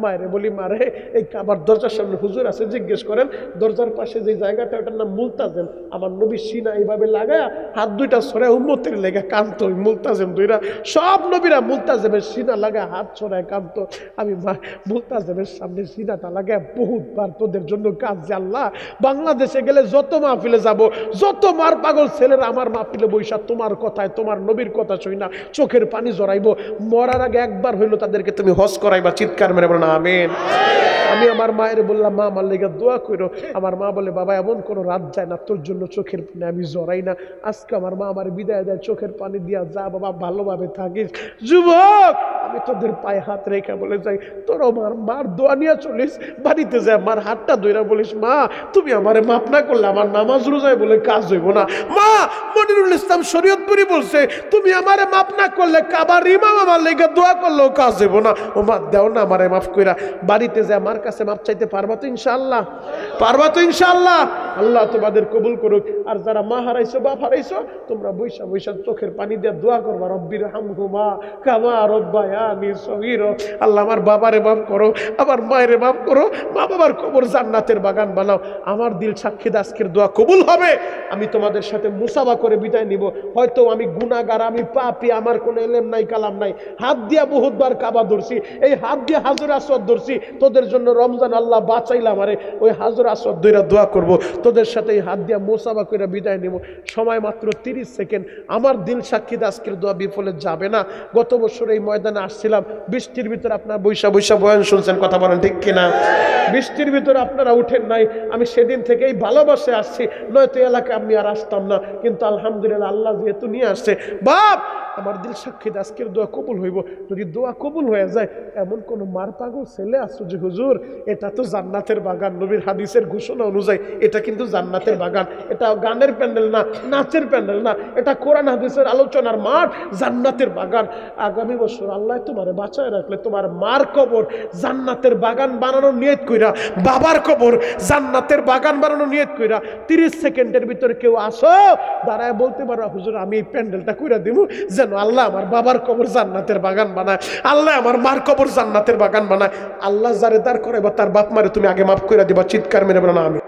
মায়েরে বলি, মারে এই কাবার দরজার সামনে হুজুর আছে, জিজ্ঞেস করেন দরজার পাশে যে জায়গাটা ওটার নাম মুলতাজেম। আমার নবী সিনা এইভাবে লাগায় হাত দুইটা ছড়ায় উম্মতের লেগে কান্ত, মুলতাজেম দুইরা। সব নবীরা মুলতাজেমের সিনা লাগায় হাত ছড়ায় কান্ত। আমি মুলতাজেমের সামনে সিনাটা লাগায় বহুতবার তোদের জন্য কাজ যে আল্লাহ বাংলাদেশে গেলে যত মাহফিলে যাব, যত মার পাগল ছেলেরা আমার মাহফিলে বৈশা তোমার কথায়, তোমার নবীর কথা শুই না চোখের পানি জড়াইব। মরার আগে একবার হইলো তাদেরকে তুমি হজ করাইবা। চিৎকার মেরে বলেন আমিন। আমি আমার মায়ের বললাম, মা আমার লেগে দোয়া করো। আমার মা বলে, বাবা এমন কোনো রাত যায় না তোর জন্য চোখের পানি আমি জড়াই না। আজকে আমার মা আমার বিদায় দেয় চোখের পানি দিয়া, যা বাবা ভালোভাবে থাকিস। যুবক আমি তোদের পায়ে হাত রেখে বলে যাই, তোর আমার মার দোয়া নিয়ে চলিস, বাড়িতে যায় আমার হাতটা ধইরা বলিস, মা তুমি আমারে মাফ না করলে আমার নামাজ রোজায় বলে কাজ হইব না। মা মনিরুল ইসলাম শরীয়তপুরি বলছে, তুমি আমারে মাফ না করলে কাবার ইমাম আমার লেগে দোয়া করলেও কাজ হইব না। ও মা দেও না আমারে মাফ কইরা। বাড়িতে যায় আমার কাছে মাপ চাইতে পারবা তো ইনশাআল্লাহ? পারবা তো ইনশাআল্লাহ? আল্লাহ তোমাদের কবুল করুক। আর যারা মা হারাইছো, বাপ হারাইছো, তোমরা বৈশা বৈশা চোখের পানি দিয়ে দোয়া করবা, রব্বির হামহুমা কামা রব্বায়ানি সগীরা। আল্লাহ আমার বাবারে মাফ করো, আমার মায়েরে মাফ করো, মা বাবার কবর জান্নাতের বাগান বানাও। আমার দিল সাক্ষী আজকের দোয়া কবুল হবে। আমি তোমাদের সাথে মুসাফা করে বিদায় নিব। হয়তো আমি গুনাহগার, আমি পাপী, আমার কোনো এলেম নাই, কালাম নাই, হাত দিয়া বহুতবার কাবা ধরছি, এই হাত দিয়ে হাজর আসওয়াদ ধরছি, তোদের জন্য রমজান আল্লাহ বাঁচাইলাম, আরে ওই হাজর আসওয়াদ ধইরা দোয়া করব, তোদের সাথে এই হাত দিয়া মোসাফা করে বিদায় নিব। সময় মাত্র 30 সেকেন্ড। আমার দিল সাক্ষী আজকের দোয়া বিফলে যাবে না। গত বছর এই ময়দানে আসছিলাম, বৃষ্টির ভিতরে আপনারা বৈশা বৈশা বয়ান শুনছেন, কথা বলেন ঠিক কিনা? বৃষ্টির ভিতরে আপনারা উঠেন নাই, আমি সেদিন থেকেই ভালোবাসে আসছি, নয়তো এলাকায় আমি আর আসতাম না। কিন্তু আলহামদুলিল্লাহ আল্লাহ যেহেতু নিয়ে আসছে, বাপ আমার দিল সাক্ষী আজকের দোয়া কবুল হইব। যদি দোয়া কবুল হয়ে যায়, এমন কোন মার পাগল ছেলে আসছো যে হুজুর এটা তো জান্নাতের বাগান, নবীর হাদিসের ঘোষণা অনুযায়ী এটা কিন্তু জান্নাতের বাগান, এটা গানের প্যান্ডেল না, নাচের প্যান্ডেল না, এটা কোরআন হাদিসের আলোচনার মাঠ, জান্নাতের বাগান। আগামী বছর আল্লাহ তোমারে বাঁচায় রাখলে তোমার মার কবর জান্নাতের বাগান বানানোর নিয়ত কইরা, বাবার কবর জান্নাতের বাগান বানানোর নিয়ত কইরা 30 সেকেন্ডের ভিতরে কেউ আসো, দাঁড়ায় বলতে পারো হুজুর আমি এই প্যান্ডেলটা কইরা দিব যেন আল্লাহ আমার বাবার কবর জান্নাতের বাগান বানায়, আল্লাহ আমার মার কবর জান্নাতের বাগান বানায়। আল্লাহ যারে দাঁড় করে বা তার বাপ মারে তুমি আগে মাফ কইরা দিবা। চিৎকার মেরে বলো না আমি।